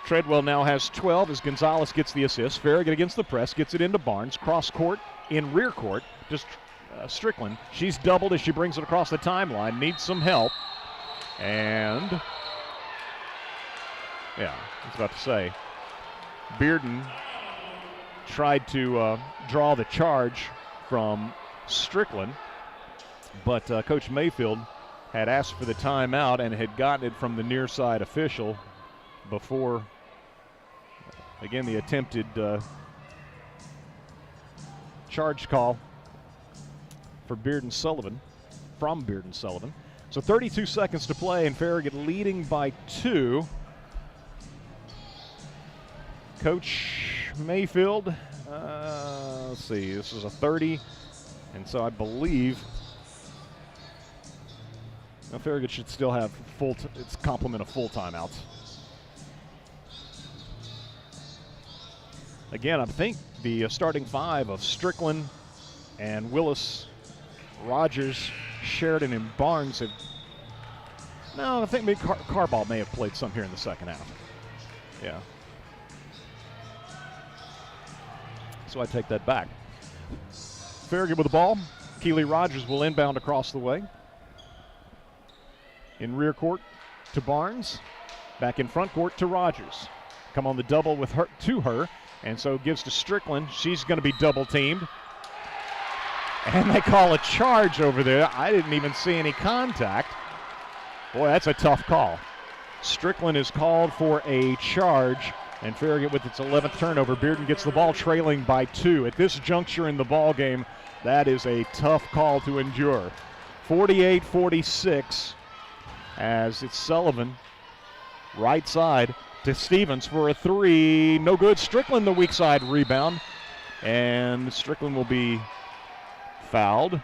Treadwell now has 12 as Gonzalez gets the assist. Farragut against the press, gets it into Barnes. Cross court, in rear court, just Strickland. She's doubled as she brings it across the timeline. Needs some help. And, yeah, I was about to say, Bearden tried to draw the charge from Strickland, but Coach Mayfield had asked for the timeout and had gotten it from the near side official before, again, the attempted charge call for Bearden Sullivan, from Bearden Sullivan. So 32 seconds to play, and Farragut leading by 2. Coach Mayfield, let's see, this is a 30, and so I believe Farragut should still have its complement of full timeouts. Again, I think the starting 5 of Strickland and Willis, Rogers, Sheridan, and Barnes have. No, I think maybe Carball may have played some here in the second half. Yeah. So I take that back. Farragut with the ball. Keely Rogers will inbound across the way. In rear court to Barnes. Back in front court to Rogers. Come on the double with her to her. And so gives to Strickland. She's going to be double teamed. And they call a charge over there. I didn't even see any contact. Boy, that's a tough call. Strickland is called for a charge. And Farragut with its 11th turnover. Bearden gets the ball trailing by 2. At this juncture in the ball game, that is a tough call to endure. 48-46 as it's Sullivan. Right side to Stevens for a 3. No good. Strickland the weak side rebound. And Strickland will be fouled.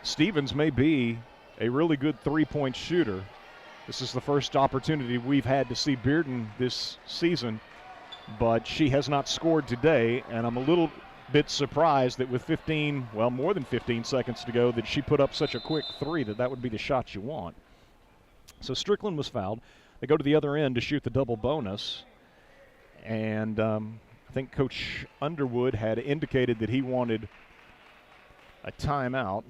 Stevens may be a really good three-point shooter. This is the first opportunity we've had to see Bearden this season, but she has not scored today, and I'm a little bit surprised that with more than 15 seconds to go, that she put up such a quick 3 that would be the shot you want. So Strickland was fouled. They go to the other end to shoot the double bonus, and I think Coach Underwood had indicated that he wanted a timeout.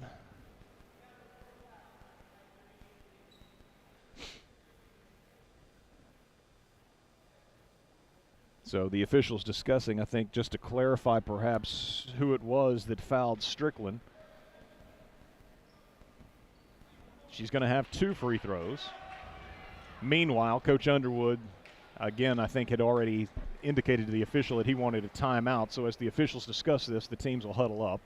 So the officials discussing, I think, just to clarify perhaps who it was that fouled Strickland. She's going to have 2 free throws. Meanwhile, Coach Underwood, again, I think had already indicated to the official that he wanted a timeout. So as the officials discuss this, the teams will huddle up.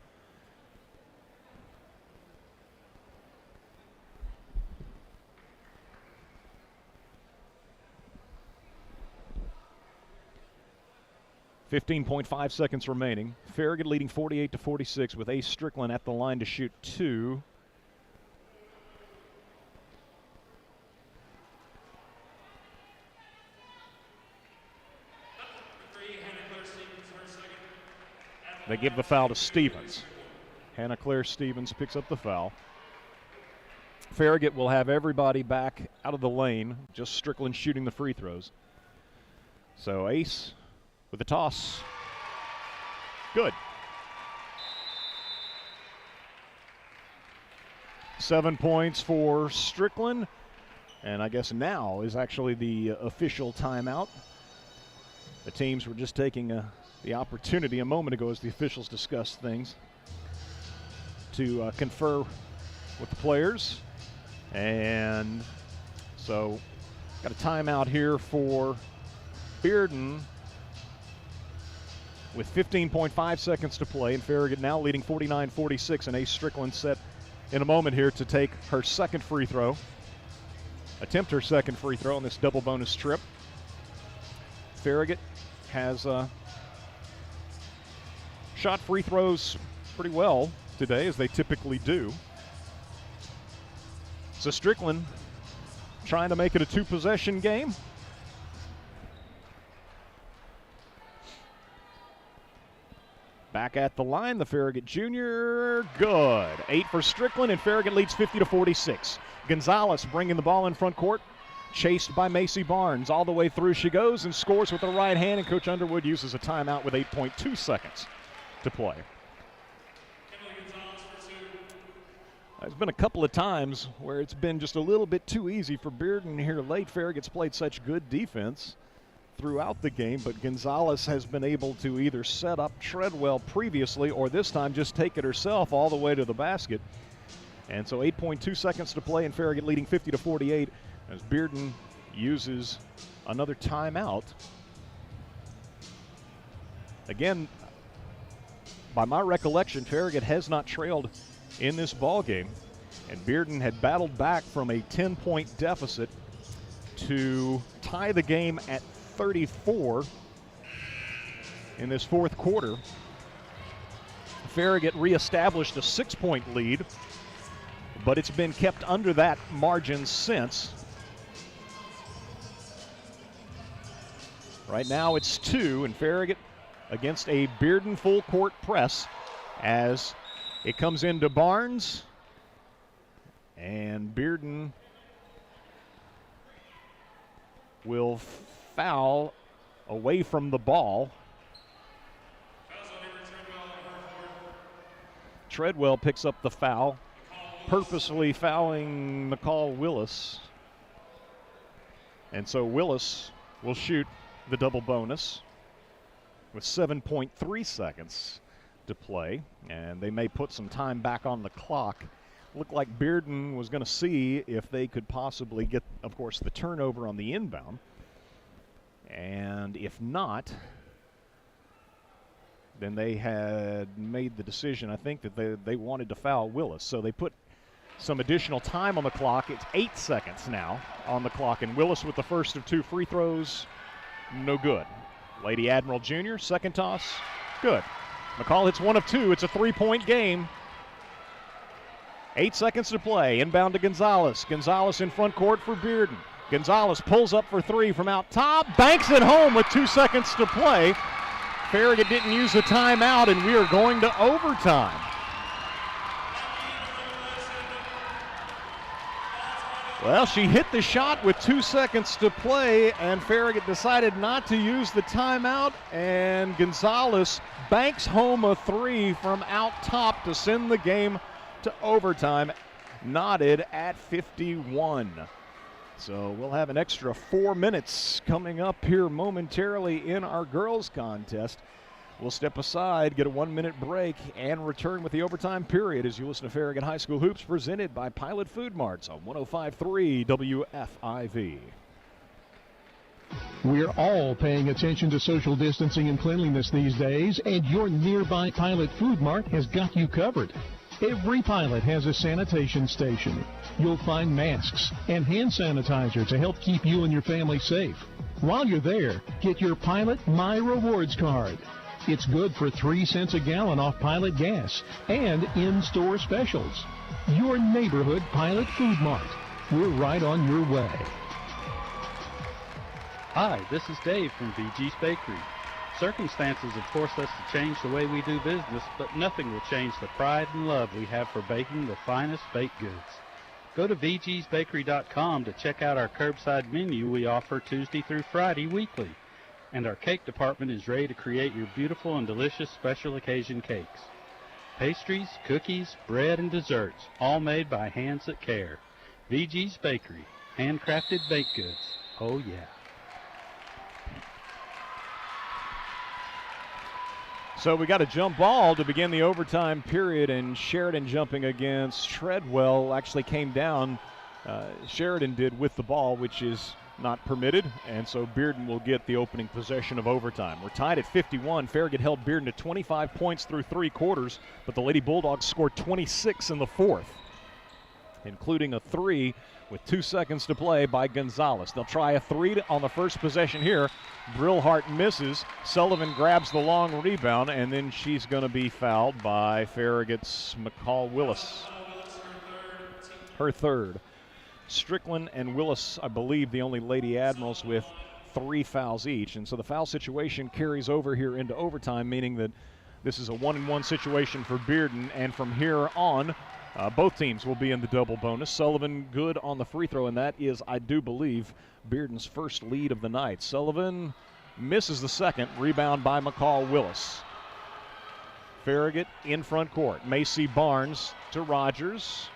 .5 seconds remaining. Farragut leading 48-46 with Ace Strickland at the line to shoot 2. They give the foul to Stevens. Hannah Claire Stevens picks up the foul. Farragut will have everybody back out of the lane, just Strickland shooting the free throws. So Ace with the toss. Good. 7 points for Strickland. And I guess now is actually the official timeout. The teams were just taking the opportunity a moment ago as the officials discussed things to confer with the players. And so got a timeout here for Bearden with 15.5 seconds to play, and Farragut now leading 49-46, and Ace Strickland set in a moment here to take her second free throw, attempt her second free throw on this double bonus trip. Farragut has shot free throws pretty well today, as they typically do. So Strickland trying to make it a 2-possession game. Back at the line, the Farragut junior, good. 8 for Strickland, and Farragut leads 50-46. Gonzalez bringing the ball in front court, chased by Macy Barnes. All the way through she goes and scores with the right hand, and Coach Underwood uses a timeout with 8.2 seconds to play. There's been a couple of times where it's been just a little bit too easy for Bearden here late. Farragut's played such good defense throughout the game, but Gonzalez has been able to either set up Treadwell previously or this time just take it herself all the way to the basket. And so 8.2 seconds to play, and Farragut leading 50-48 as Bearden uses another timeout. Again, by my recollection, Farragut has not trailed in this ball game, and Bearden had battled back from a 10-point deficit to tie the game at 34 in this fourth quarter. Farragut reestablished a 6-point lead, but it's been kept under that margin since. Right now it's 2, and Farragut against a Bearden full court press as it comes into Barnes, and Bearden will foul away from the ball. Treadwell picks up the foul, purposely fouling McCall Willis. And so Willis will shoot the double bonus with 7.3 seconds to play, and they may put some time back on the clock. Looked like Bearden was going to see if they could possibly get, of course, the turnover on the inbound. And if not, then they had made the decision, I think, that they wanted to foul Willis. So they put some additional time on the clock. It's 8 seconds now on the clock, and Willis with the first of 2 free throws, no good. Lady Admiral Jr., second toss, good. McCall hits 1 of 2. It's a 3-point game. 8 seconds to play. Inbound to Gonzalez. Gonzalez in front court for Bearden. Gonzalez pulls up for 3 from out top. Banks it home with 2 seconds to play. Farragut didn't use the timeout, and we are going to overtime. Well, she hit the shot with 2 seconds to play, and Farragut decided not to use the timeout, and Gonzalez banks home a 3 from out top to send the game to overtime, knotted at 51. So we'll have an extra 4 minutes coming up here momentarily in our girls contest. We'll step aside, get a 1-minute break, and return with the overtime period as you listen to Farragut High School Hoops presented by Pilot Food Marts on 105.3 WFIV. We're all paying attention to social distancing and cleanliness these days, and your nearby Pilot Food Mart has got you covered. Every Pilot has a sanitation station. You'll find masks and hand sanitizer to help keep you and your family safe. While you're there, get your Pilot My Rewards card. It's good for 3 cents a gallon off Pilot gas and in-store specials. Your neighborhood Pilot Food Mart. We're right on your way. Hi, this is Dave from VG's Bakery. Circumstances have forced us to change the way we do business, but nothing will change the pride and love we have for baking the finest baked goods. Go to vgsbakery.com to check out our curbside menu we offer Tuesday through Friday weekly. And our cake department is ready to create your beautiful and delicious special occasion cakes. Pastries, cookies, bread, and desserts, all made by hands that care. VG's Bakery, handcrafted baked goods. Oh yeah. So we got a jump ball to begin the overtime period, and Sheridan jumping against Treadwell actually came down. Sheridan did with the ball, which is not permitted, and so Bearden will get the opening possession of overtime. We're tied at 51. Farragut held Bearden to 25 points through 3 quarters, but the Lady Bulldogs scored 26 in the 4th, including a 3 with 2 seconds to play by Gonzalez. They'll try a 3 on the first possession here. Brillhart misses. Sullivan grabs the long rebound, and then she's going to be fouled by Farragut's McCall Willis. Her third. Strickland and Willis, I believe, the only Lady Admirals with 3 fouls each. And so the foul situation carries over here into overtime, meaning that this is a 1-and-1 situation for Bearden. And from here on, both teams will be in the double bonus. Sullivan good on the free throw, and that is, I do believe, Bearden's first lead of the night. Sullivan misses the second. Rebound by McCall Willis. Farragut in front court. Macy Barnes to Rogers.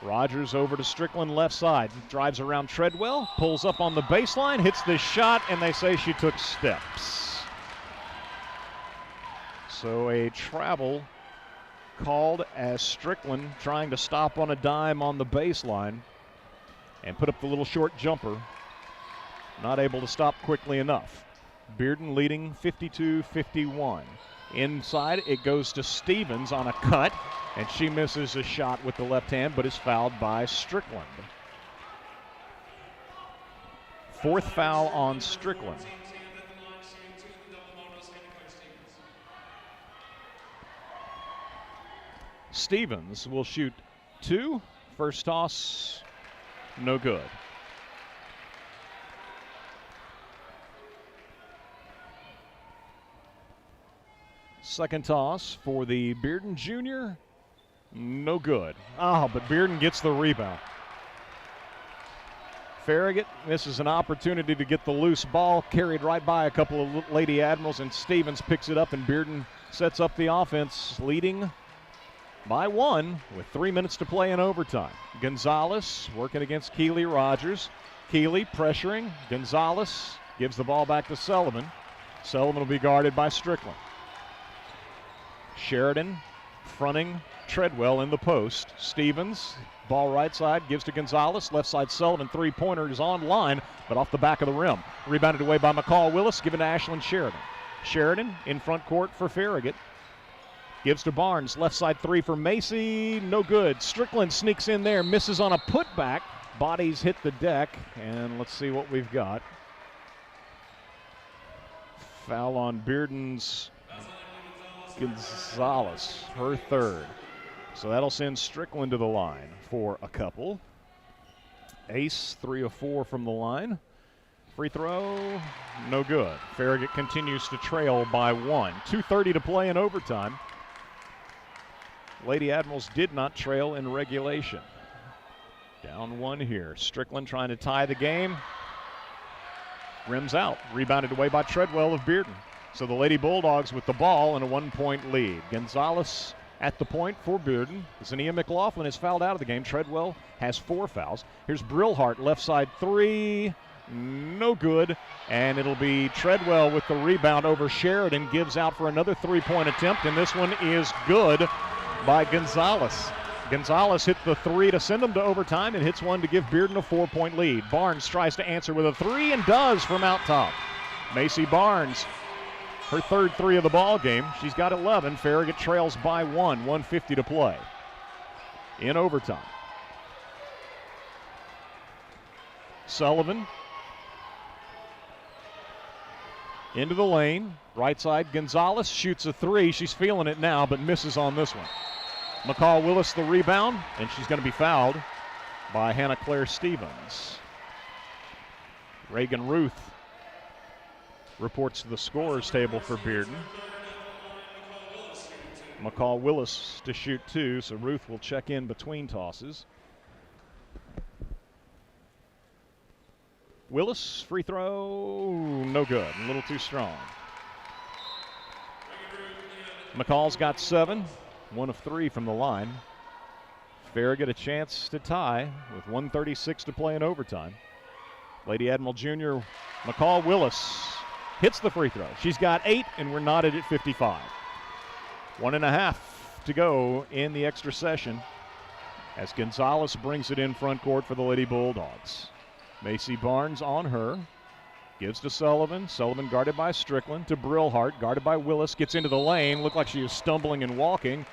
Rogers over to Strickland left side. Drives around Treadwell. Pulls up on the baseline. Hits this shot, and they say she took steps. So a travel called as Strickland trying to stop on a dime on the baseline and put up the little short jumper. Not able to stop quickly enough. Bearden leading 52-51. Inside, it goes to Stevens on a cut, and she misses a shot with the left hand, but is fouled by Strickland. 4th foul on Strickland. Stevens will shoot 2. First toss, no good. Second toss for the Bearden Junior, no good. But Bearden gets the rebound. Farragut misses an opportunity to get the loose ball, carried right by a couple of Lady Admirals, and Stevens picks it up, and Bearden sets up the offense, leading by 1 with 3 minutes to play in overtime. Gonzalez working against Keeley Rogers. Keeley pressuring. Gonzalez gives the ball back to Sullivan. Sullivan will be guarded by Strickland. Sheridan fronting Treadwell in the post. Stevens, ball right side, gives to Gonzalez. Left side Sullivan, 3-pointer is on line, but off the back of the rim. Rebounded away by McCall Willis, given to Ashlyn Sheridan. Sheridan in front court for Farragut. Gives to Barnes, left side 3 for Macy, no good. Strickland sneaks in there, misses on a putback. Bodies hit the deck, and let's see what we've got. Foul on Bearden's Gonzalez, her third. So that'll send Strickland to the line for a couple. Ace, 3 of 4 from the line. Free throw, no good. Farragut continues to trail by 1. 2:30 to play in overtime. Lady Admirals did not trail in regulation. Down 1 here. Strickland trying to tie the game. Rims out. Rebounded away by Treadwell of Bearden. So the Lady Bulldogs with the ball and a 1-point lead. Gonzalez at the point for Bearden. Zania McLaughlin is fouled out of the game. Treadwell has 4 fouls. Here's Brillhart, left side 3. no good. And it'll be Treadwell with the rebound over Sheridan, gives out for another three-point attempt, and this one is good by Gonzalez. Gonzalez hit the three to send them to overtime and hits one to give Bearden a 4-point lead. Barnes tries to answer with a three and does from out top. Macy Barnes, her third three of the ball game. She's got 11. Farragut trails by 1:50 to play in overtime. Sullivan into the lane. Right side, Gonzalez shoots a three. She's feeling it now, but misses on this one. McCall Willis the rebound, and she's going to be fouled by Hannah Claire Stevens. Reagan Ruth reports to the scorers table for Bearden. McCall Willis to shoot two, so Ruth will check in between tosses. Willis, free throw, no good, a little too strong. McCall's got 7, 1 of 3 from the line. Farragut a chance to tie with 1:36 to play in overtime. Lady Admiral Jr. McCall Willis hits the free throw. She's got 8, and we're knotted at 55. 1.5 to go in the extra session as Gonzalez brings it in front court for the Lady Bulldogs. Macy Barnes on her. Gives to Sullivan. Sullivan guarded by Strickland to Brillhart. Guarded by Willis. Gets into the lane. Looked like she was stumbling and walking.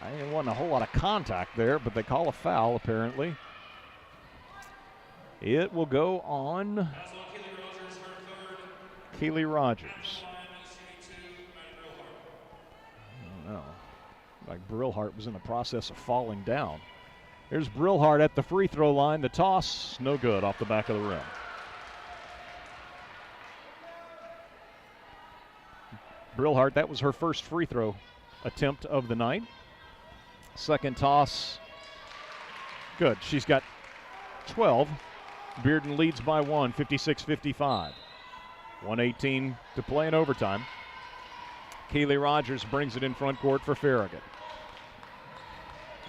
There wasn't a whole lot of contact there, but they call a foul apparently. It will go on Keely Rogers. I don't know. Like Brillhart was in the process of falling down. Here's Brillhart at the free throw line. The toss, no good, off the back of the rim. Brillhart, that was her first free throw attempt of the night. Second toss, good. She's got 12. Bearden leads by 1, 56-55. 1:18 to play in overtime. Keely Rogers brings it in front court for Farragut.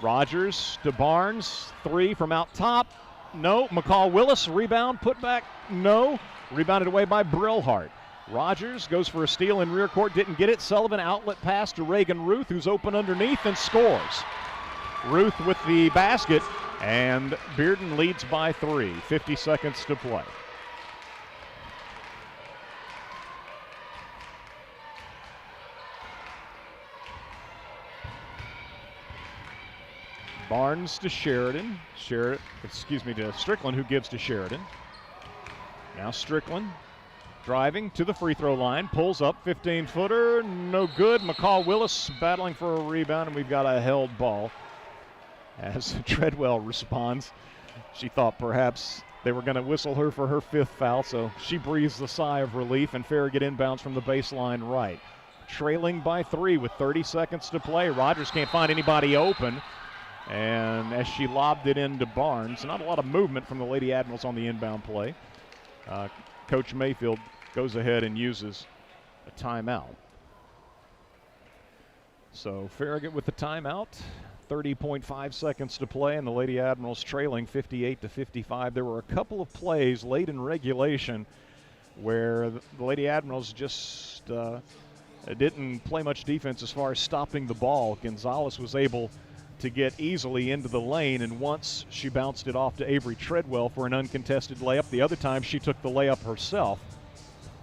Rogers to Barnes, 3 from out top, no. McCall Willis, rebound, put back, no. Rebounded away by Brillhart. Rogers goes for a steal in rear court, didn't get it. Sullivan outlet pass to Reagan Ruth, who's open underneath and scores. Ruth with the basket, and Bearden leads by 3, 50 seconds to play. Barnes to Sheridan. To Strickland, who gives to Sheridan. Now Strickland driving to the free throw line, pulls up, 15-footer, no good. McCall Willis battling for a rebound, and we've got a held ball. As Treadwell responds, she thought perhaps they were going to whistle her for her 5th foul, so she breathes a sigh of relief, and Farragut inbounds from the baseline right. Trailing by 3 with 30 seconds to play. Rogers can't find anybody open. And as she lobbed it into Barnes, not a lot of movement from the Lady Admirals on the inbound play. Coach Mayfield goes ahead and uses a timeout. So Farragut with the timeout, 30.5 seconds to play, and the Lady Admirals trailing 58-55. There were a couple of plays late in regulation where the Lady Admirals just didn't play much defense as far as stopping the ball. Gonzalez was able to get easily into the lane, and once she bounced it off to Avery Treadwell for an uncontested layup. The other time she took the layup herself.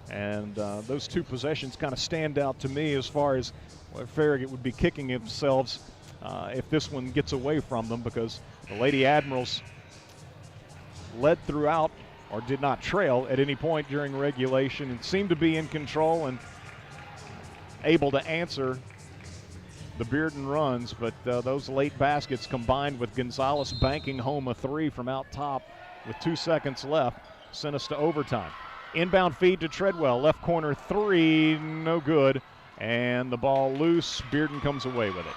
And those two possessions kind of stand out to me as far as Farragut would be kicking themselves if this one gets away from them, because the Lady Admirals led throughout or did not trail at any point during regulation and seemed to be in control and able to answer the Bearden runs, but those late baskets combined with Gonzalez banking home a 3 from out top with 2 seconds left sent us to overtime. Inbound feed to Treadwell, left corner 3, no good, and the ball loose. Bearden comes away with it.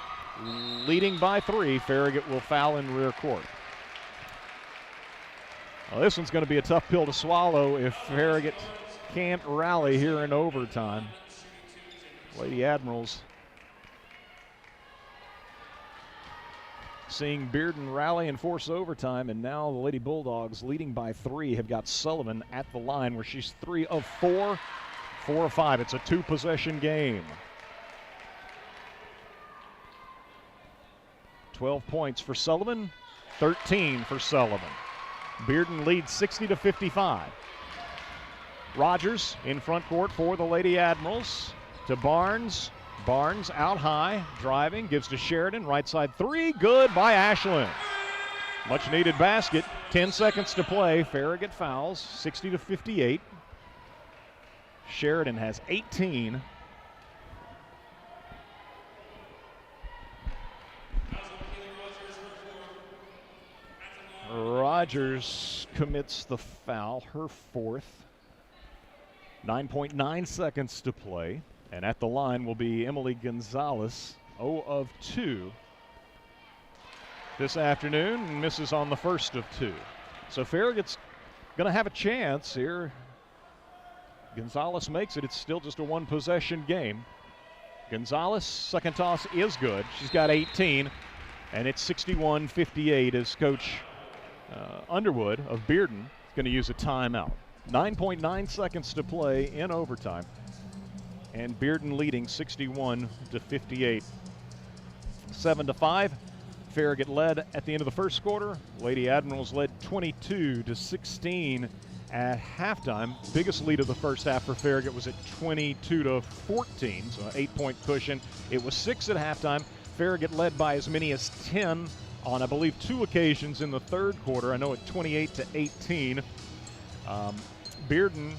Leading by 3, Farragut will foul in rear court. Well, this one's going to be a tough pill to swallow if Farragut can't rally here in overtime. Lady Admirals seeing Bearden rally and force overtime, and now the Lady Bulldogs, leading by 3, have got Sullivan at the line where she's 3 of 4, 4 of 5. It's a 2-possession game. 12 points for Sullivan, 13 for Sullivan. Bearden leads 60-55. Rogers in front court for the Lady Admirals to Barnes. Barnes out high, driving, gives to Sheridan, right side 3, good by Ashland. Much needed basket, 10 seconds to play. Farragut fouls, 60-58. Sheridan has 18. Rogers commits the foul, her 4th. 9.9 seconds to play. And at the line will be Emily Gonzalez, 0 of 2 this afternoon, and misses on the first of 2. So Farragut's going to have a chance here. Gonzalez makes it. It's still just a 1-possession game. Gonzalez, second toss is good. She's got 18, and it's 61-58 as Coach Underwood of Bearden is going to use a timeout. 9.9 seconds to play in overtime. And Bearden leading 61-58. 7-5. Farragut led at the end of the first quarter. Lady Admirals led 22-16 at halftime. Biggest lead of the first half for Farragut was at 22-14, so an 8-point cushion. It was 6 at halftime. Farragut led by as many as 10 on, I believe, 2 occasions in the third quarter. I know at 28-18. Bearden,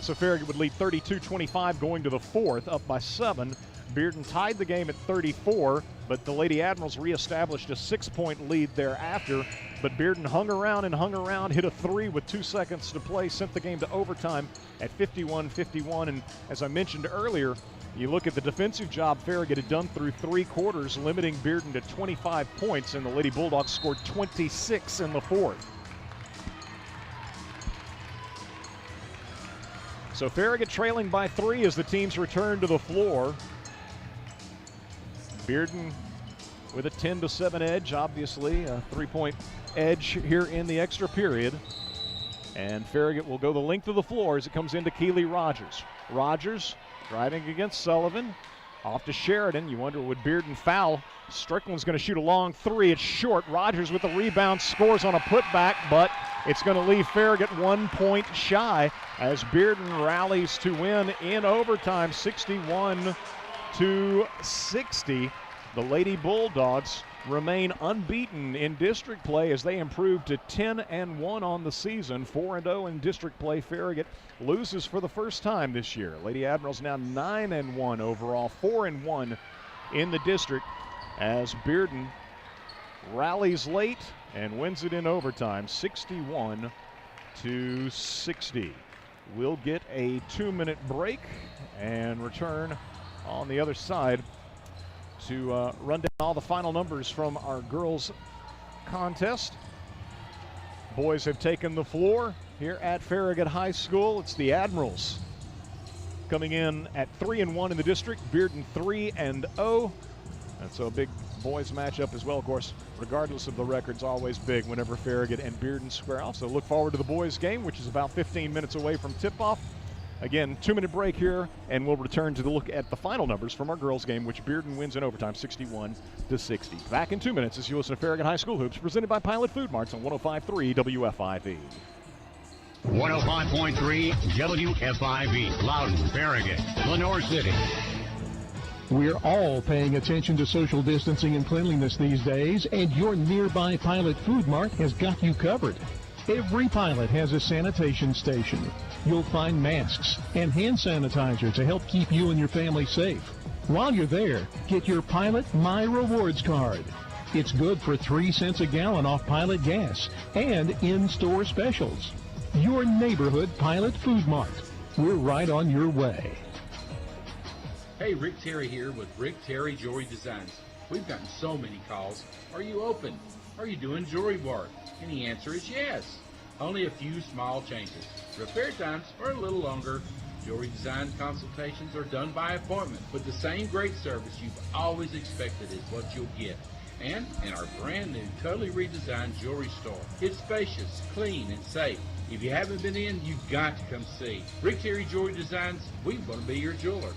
so Farragut would lead 32-25 going to the fourth, up by 7. Bearden tied the game at 34, but the Lady Admirals reestablished a 6-point lead thereafter. But Bearden hung around, hit a 3 with 2 seconds to play, sent the game to overtime at 51-51. And as I mentioned earlier, you look at the defensive job Farragut had done through 3 quarters, limiting Bearden to 25 points, and the Lady Bulldogs scored 26 in the fourth. So Farragut trailing by 3 as the teams return to the floor. Bearden with a 10-7 edge, obviously, a 3-point edge here in the extra period. And Farragut will go the length of the floor as it comes into Keely Rogers. Rogers driving against Sullivan. Off to Sheridan. You wonder, would Bearden foul? Strickland's going to shoot a long 3. It's short. Rogers with the rebound, scores on a putback, but it's going to leave Farragut 1 point shy as Bearden rallies to win in overtime, 61-60. The Lady Bulldogs remain unbeaten in district play as they improve to 10-1 on the season. 4-0 in district play. Farragut loses for the first time this year. Lady Admirals now 9-1 overall, 4-1 in the district as Bearden rallies late and wins it in overtime, 61-60. We'll get a 2-minute break and return on the other side to run down all the final numbers from our girls contest. Boys have taken the floor here at Farragut High School. It's the Admirals coming in at 3-1 in the district. Bearden 3-0. And so a big boys matchup as well, of course, regardless of the records, always big whenever Farragut and Bearden square off. So look forward to the boys game, which is about 15 minutes away from tip-off. Again, 2-minute break here, and we'll return to the look at the final numbers from our girls game, which Bearden wins in overtime, 61-60. Back in 2 minutes as you listen to Farragut High School Hoops, presented by Pilot Food Marts on 105.3 WFIV. 105.3 WFIV, Loudon, Farragut, Lenore City. We're all paying attention to social distancing and cleanliness these days, and your nearby Pilot Food Mart has got you covered. Every Pilot has a sanitation station. You'll find masks and hand sanitizer to help keep you and your family safe. While you're there, get your Pilot My Rewards card. It's good for 3 cents a gallon off Pilot gas and in-store specials. Your neighborhood Pilot Food Mart. We're right on your way. Hey, Rick Terry here with Rick Terry Jewelry Designs. We've gotten so many calls. Are you open? Are you doing jewelry work? And the answer is yes. Only a few small changes. Repair times are a little longer. Jewelry design consultations are done by appointment, but the same great service you've always expected is what you'll get. and in our brand new, totally redesigned jewelry store. It's spacious, clean, and safe. If you haven't been in, you've got to come see. Rick Terry Jewelry Designs, we want to be your jeweler.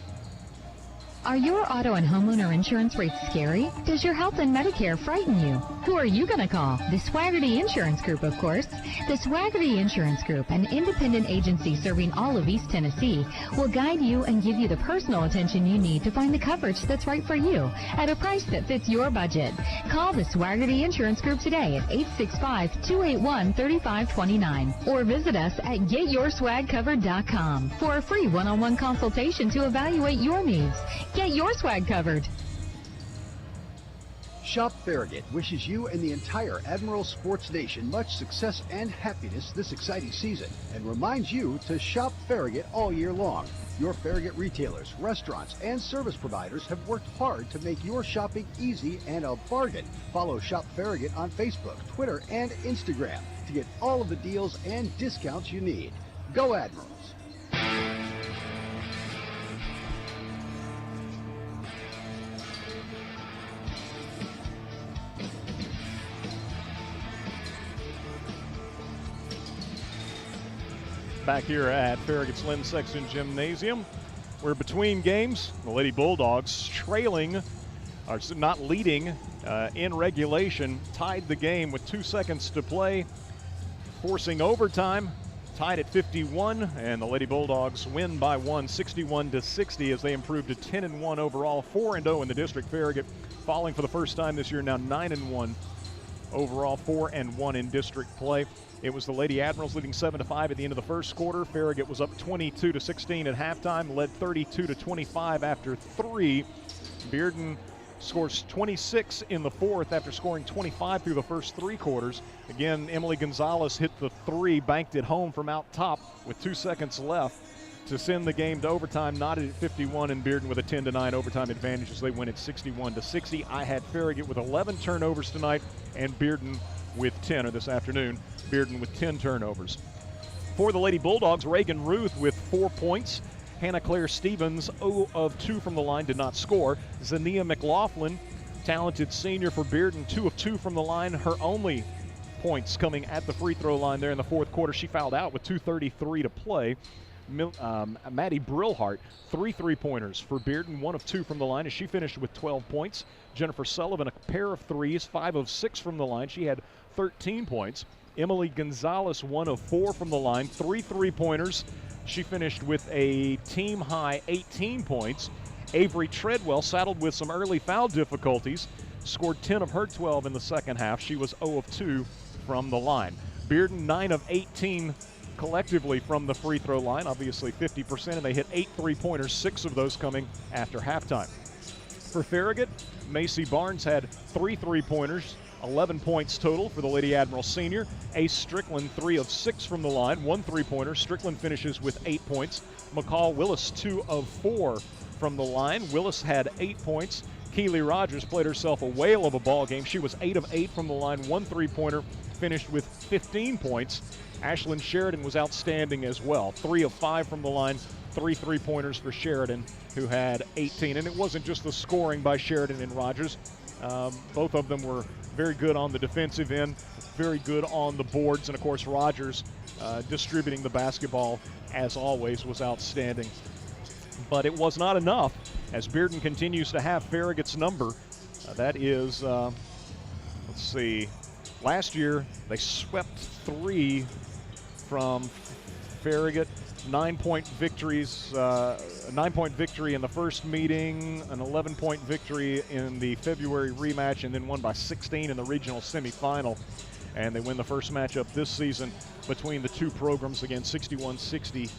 Are your auto and homeowner insurance rates scary? Does your health and Medicare frighten you? Who are you going to call? The Swaggerty Insurance Group, of course. The Swaggerty Insurance Group, an independent agency serving all of East Tennessee, will guide you and give you the personal attention you need to find the coverage that's right for you at a price that fits your budget. Call the Swaggerty Insurance Group today at 865-281-3529 or visit us at GetYourSwagCovered.com for a free one-on-one consultation to evaluate your needs. Get your swag covered. Shop Farragut wishes you and the entire Admiral Sports Nation much success and happiness this exciting season and reminds you to shop Farragut all year long. Your Farragut retailers, restaurants, and service providers have worked hard to make your shopping easy and a bargain. Follow Shop Farragut on Facebook, Twitter, and Instagram to get all of the deals and discounts you need. Go Admirals! Back here at Farragut's Lynn Sexton Gymnasium. We're between games. The Lady Bulldogs trailing, or not leading in regulation, tied the game with 2 seconds to play, forcing overtime, tied at 51, and the Lady Bulldogs win by 1, 61-60, as they improved to 10-1 overall, 4-0 in the district. Farragut falling for the first time this year, now 9-1 overall, 4-1 in district play. It was the Lady Admirals leading 7-5 at the end of the first quarter. Farragut was up 22-16 at halftime, led 32-25 after 3. Bearden scores 26 in the fourth after scoring 25 through the first 3 quarters. Again, Emily Gonzalez hit the 3, banked it home from out top with 2 seconds left to send the game to overtime, knotted at 51, and Bearden with a 10-9 overtime advantage as they win at 61-60. I had Farragut with 11 turnovers tonight and Bearden with 10, or this afternoon, Bearden with 10 turnovers. For the Lady Bulldogs, Reagan Ruth with 4 points. Hannah Claire Stevens, 0 of 2 from the line, did not score. Zania McLaughlin, talented senior for Bearden, 2 of 2 from the line. Her only points coming at the free throw line there in the fourth quarter. She fouled out with 2:33 to play. Maddie Brillhart, 3 3-pointers for Bearden, 1 of 2 from the line, as she finished with 12 points. Jennifer Sullivan, a pair of threes, 5 of 6 from the line. She had 13 points. Emily Gonzalez, 1 of 4 from the line, 3 3-pointers. She finished with a team-high 18 points. Avery Treadwell, saddled with some early foul difficulties, scored 10 of her 12 in the second half. She was 0 of 2 from the line. Bearden, 9 of 18 collectively from the free throw line, obviously 50%, and they hit 8 3-pointers, 6 of those coming after halftime. For Farragut, Macy Barnes had 3 3-pointers, 11 points total for the Lady Admiral senior. Ace Strickland, 3 of 6 from the line, 1 3-pointer. Strickland finishes with 8 points. McCall Willis, 2 of 4 from the line. Willis had 8 points. Keely Rogers played herself a whale of a ball game. She was 8 of 8 from the line, 1 3-pointer, finished with 15 points. Ashlyn Sheridan was outstanding as well. 3 of 5 from the line, 3 3-pointers for Sheridan, who had 18. And it wasn't just the scoring by Sheridan and Rogers. Both of them were very good on the defensive end, very good on the boards. And, of course, Rogers distributing the basketball, as always, was outstanding. But it was not enough, as Bearden continues to have Farragut's number. That is, let's see, last year they swept 3 from Farragut. 9-point victories, a 9-point victory in the first meeting, an 11-point victory in the February rematch, and then won by 16 in the regional semifinal. And they win the first matchup this season between the two programs, again 61-60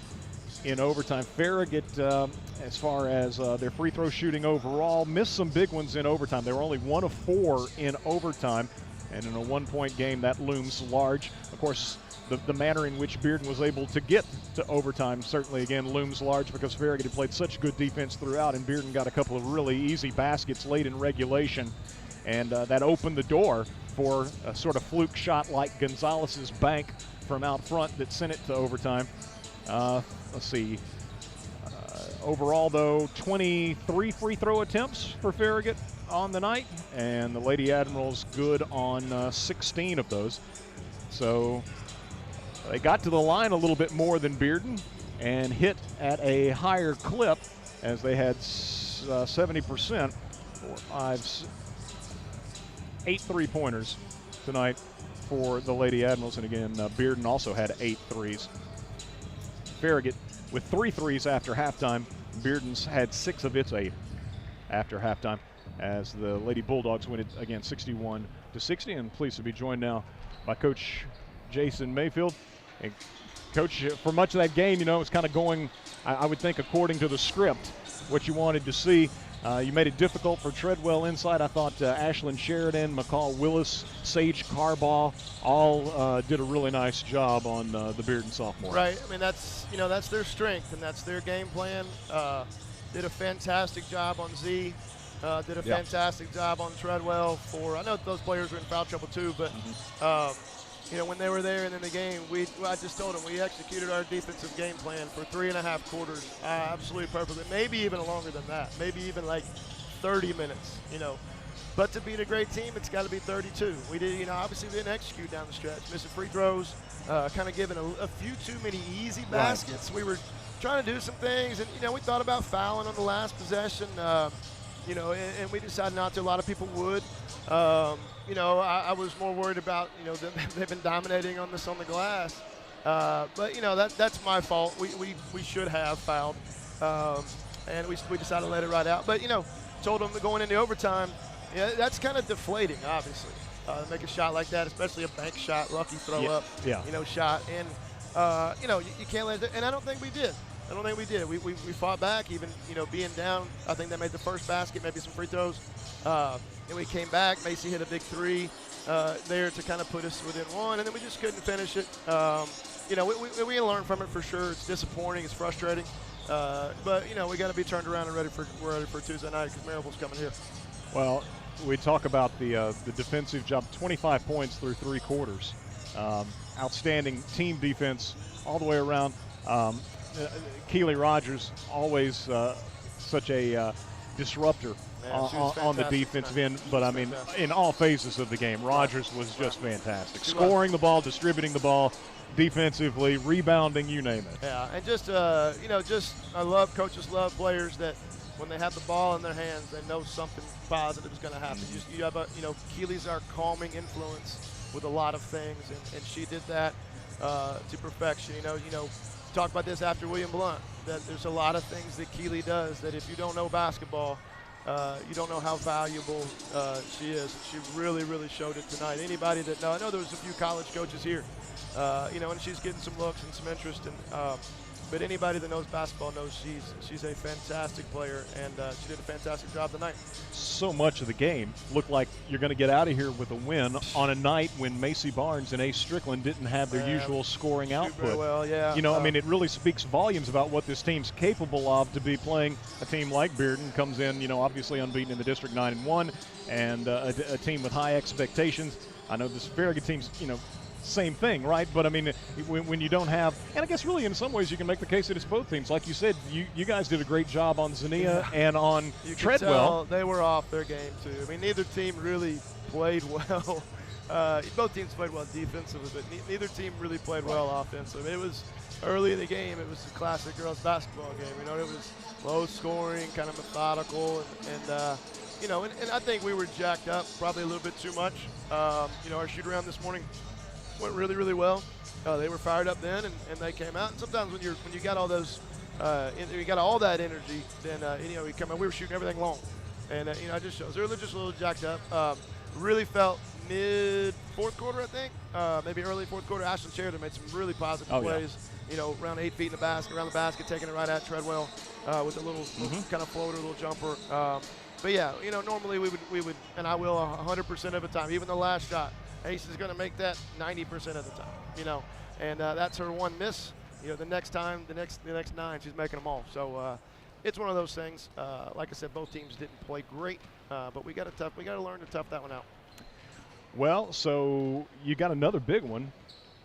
in overtime. Farragut, as far as their free throw shooting overall, missed some big ones in overtime. They were only 1 of 4 in overtime, and in a 1-point game that looms large. Of course, the manner in which Bearden was able to get to overtime certainly, again, looms large, because Farragut had played such good defense throughout, and Bearden got a couple of really easy baskets late in regulation, and that opened the door for a sort of fluke shot like Gonzalez's bank from out front that sent it to overtime. Let's see. Overall, though, 23 free throw attempts for Farragut, on the night, and the Lady Admirals good on 16 of those. So they got to the line a little bit more than Bearden and hit at a higher clip, as they had 70%, 8 3-pointers tonight for the Lady Admirals. And again, Bearden also had 8 threes. Farragut with 3 threes after halftime. Bearden's had 6 of its 8 after halftime, as the Lady Bulldogs win it again 61-60. And pleased to be joined now by Coach Jason Mayfield. And Coach, for much of that game, it was kind of going, I would think, according to the script, what you wanted to see. You made it difficult for Treadwell inside. I thought Ashlyn Sheridan, McCall Willis, Sage Carbaugh all did a really nice job on the Bearden sophomore. Right. I mean, that's their strength, and that's their game plan. Did a fantastic job on Z. Did a fantastic job on Treadwell. I know those players were in foul trouble too, but when they were there and in the game, I just told them we executed our defensive game plan for 3.5 quarters absolutely perfectly. Maybe even longer than that. Maybe even like 30 minutes. But to beat a great team, it's got to be 32. We did, obviously we didn't execute down the stretch, missing free throws, kind of giving a few too many easy baskets. Right. We were trying to do some things, and we thought about fouling on the last possession. And we decided not to. A lot of people would. I was more worried about, they've been dominating on this on the glass. But that's my fault. We should have fouled. And we decided to let it ride out. But, told them going into overtime, that's kind of deflating, obviously. Make a shot like that, especially a bank shot, lucky throw up, shot. And, you can't let it, and I don't think we did. We fought back, even, being down. I think they made the first basket, maybe some free throws. And we came back. Macy hit a big 3 there to kind of put us within 1, and then we just couldn't finish it. We learned from it for sure. It's disappointing. It's frustrating. But, we got to be turned around and ready for Tuesday night, because Maribel's coming here. Well, we talk about the defensive job, 25 points through 3 quarters. Outstanding team defense all the way around. Keely Rogers, always such a disruptor on the defensive end, but I mean, in all phases of the game, Rogers was just fantastic. Scoring the ball, distributing the ball, defensively, rebounding, you name it. Yeah, and coaches love players that when they have the ball in their hands, they know something positive is going to happen. You have Keely's our calming influence with a lot of things, and she did that to perfection. Talk about this after William Blunt, that there's a lot of things that Keely does that if you don't know basketball, you don't know how valuable she is. And she really, really showed it tonight. Anybody that I know there was a few college coaches here, and she's getting some looks and some interest. But anybody that knows basketball knows she's a fantastic player, and she did a fantastic job tonight. So much of the game looked like you're going to get out of here with a win on a night when Macy Barnes and Ace Strickland didn't have their usual scoring output. Well, yeah. I mean, it really speaks volumes about what this team's capable of to be playing a team like Bearden. Comes in, obviously unbeaten in the district, 9-1, and a team with high expectations. I know this Farragut team's, same thing, right? But I mean, when you don't have, and I guess really in some ways you can make the case that it's both teams. Like you said, you guys did a great job on Zania and on Treadwell. They were off their game too. I mean, neither team really played well. Both teams played well defensively, but neither team really played well offensively. It was early in the game. It was a classic girls basketball game. It was low scoring, kind of methodical, and I think we were jacked up probably a little bit too much. Our shoot around this morning went really, really well. They were fired up then, and they came out. And sometimes when you got all those, you got all that energy, then you come out. We were shooting everything long, and it just shows they were just a little jacked up. Really felt mid fourth quarter, I think, maybe early fourth quarter. Ashlyn Sheridan made some really positive plays. Around 8 feet in the basket, around the basket, taking it right at Treadwell with a little kind of floater, little jumper. But yeah, normally we would, and I will 100% of the time, even the last shot. Ace is going to make that 90% of the time, and that's her one miss. The next time, the next 9, she's making them all. So it's one of those things. Like I said, both teams didn't play great, but we got to learn to tough that one out. Well, so you got another big one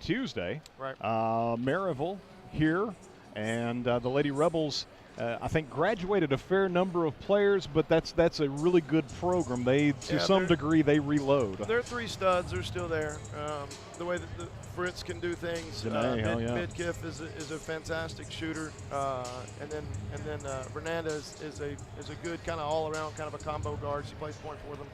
Tuesday. Right. Maryville here And the Lady Rebels, I think, graduated a fair number of players, but that's a really good program. They, to some degree, they reload. Their 3 studs are still there. The way that Fritz can do things, Midkiff is a fantastic shooter, and then Fernandez is a good kind of all-around kind of a combo guard. She plays point for them.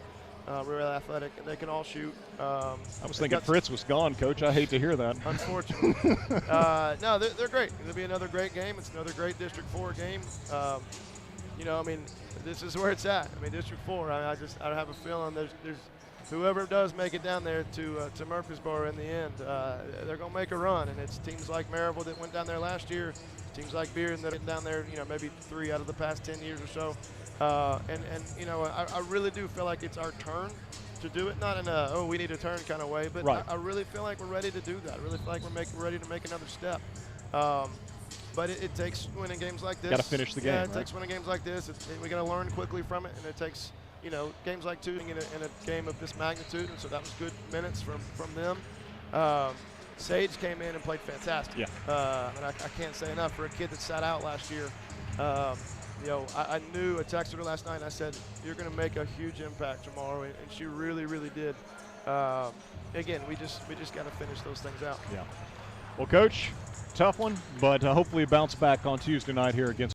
Really athletic, and they can all shoot. I was thinking Fritz was gone, Coach. I hate to hear that. Unfortunately. No, they're great. It'll be another great game. It's another great District 4 game. You know, I mean, this is where it's at. I mean, District 4. I have a feeling there's whoever does make it down there to Murfreesboro in the end, they're gonna make a run. And it's teams like Maryville that went down there last year, teams like Bearden that went down there. You know, maybe 3 out of the past 10 years or so. And you know, I really do feel like it's our turn to do it, not in a, oh, we need a turn kind of way, but I really feel like we're ready to do that. I really feel like we're ready to make another step. But it takes winning games like this. Got to finish the game. Yeah, it takes winning games like this. We got to learn quickly from it, and it takes, you know, games like 2 in a game of this magnitude, and so that was good minutes from them. Sage came in and played fantastic. Yeah. And I can't say enough for a kid that sat out last year. You know, I knew, I texted her last night and I said, you're going to make a huge impact tomorrow, and she really, really did. Again, we just got to finish those things out. Yeah. Well, Coach, tough one, but hopefully bounce back on Tuesday night here against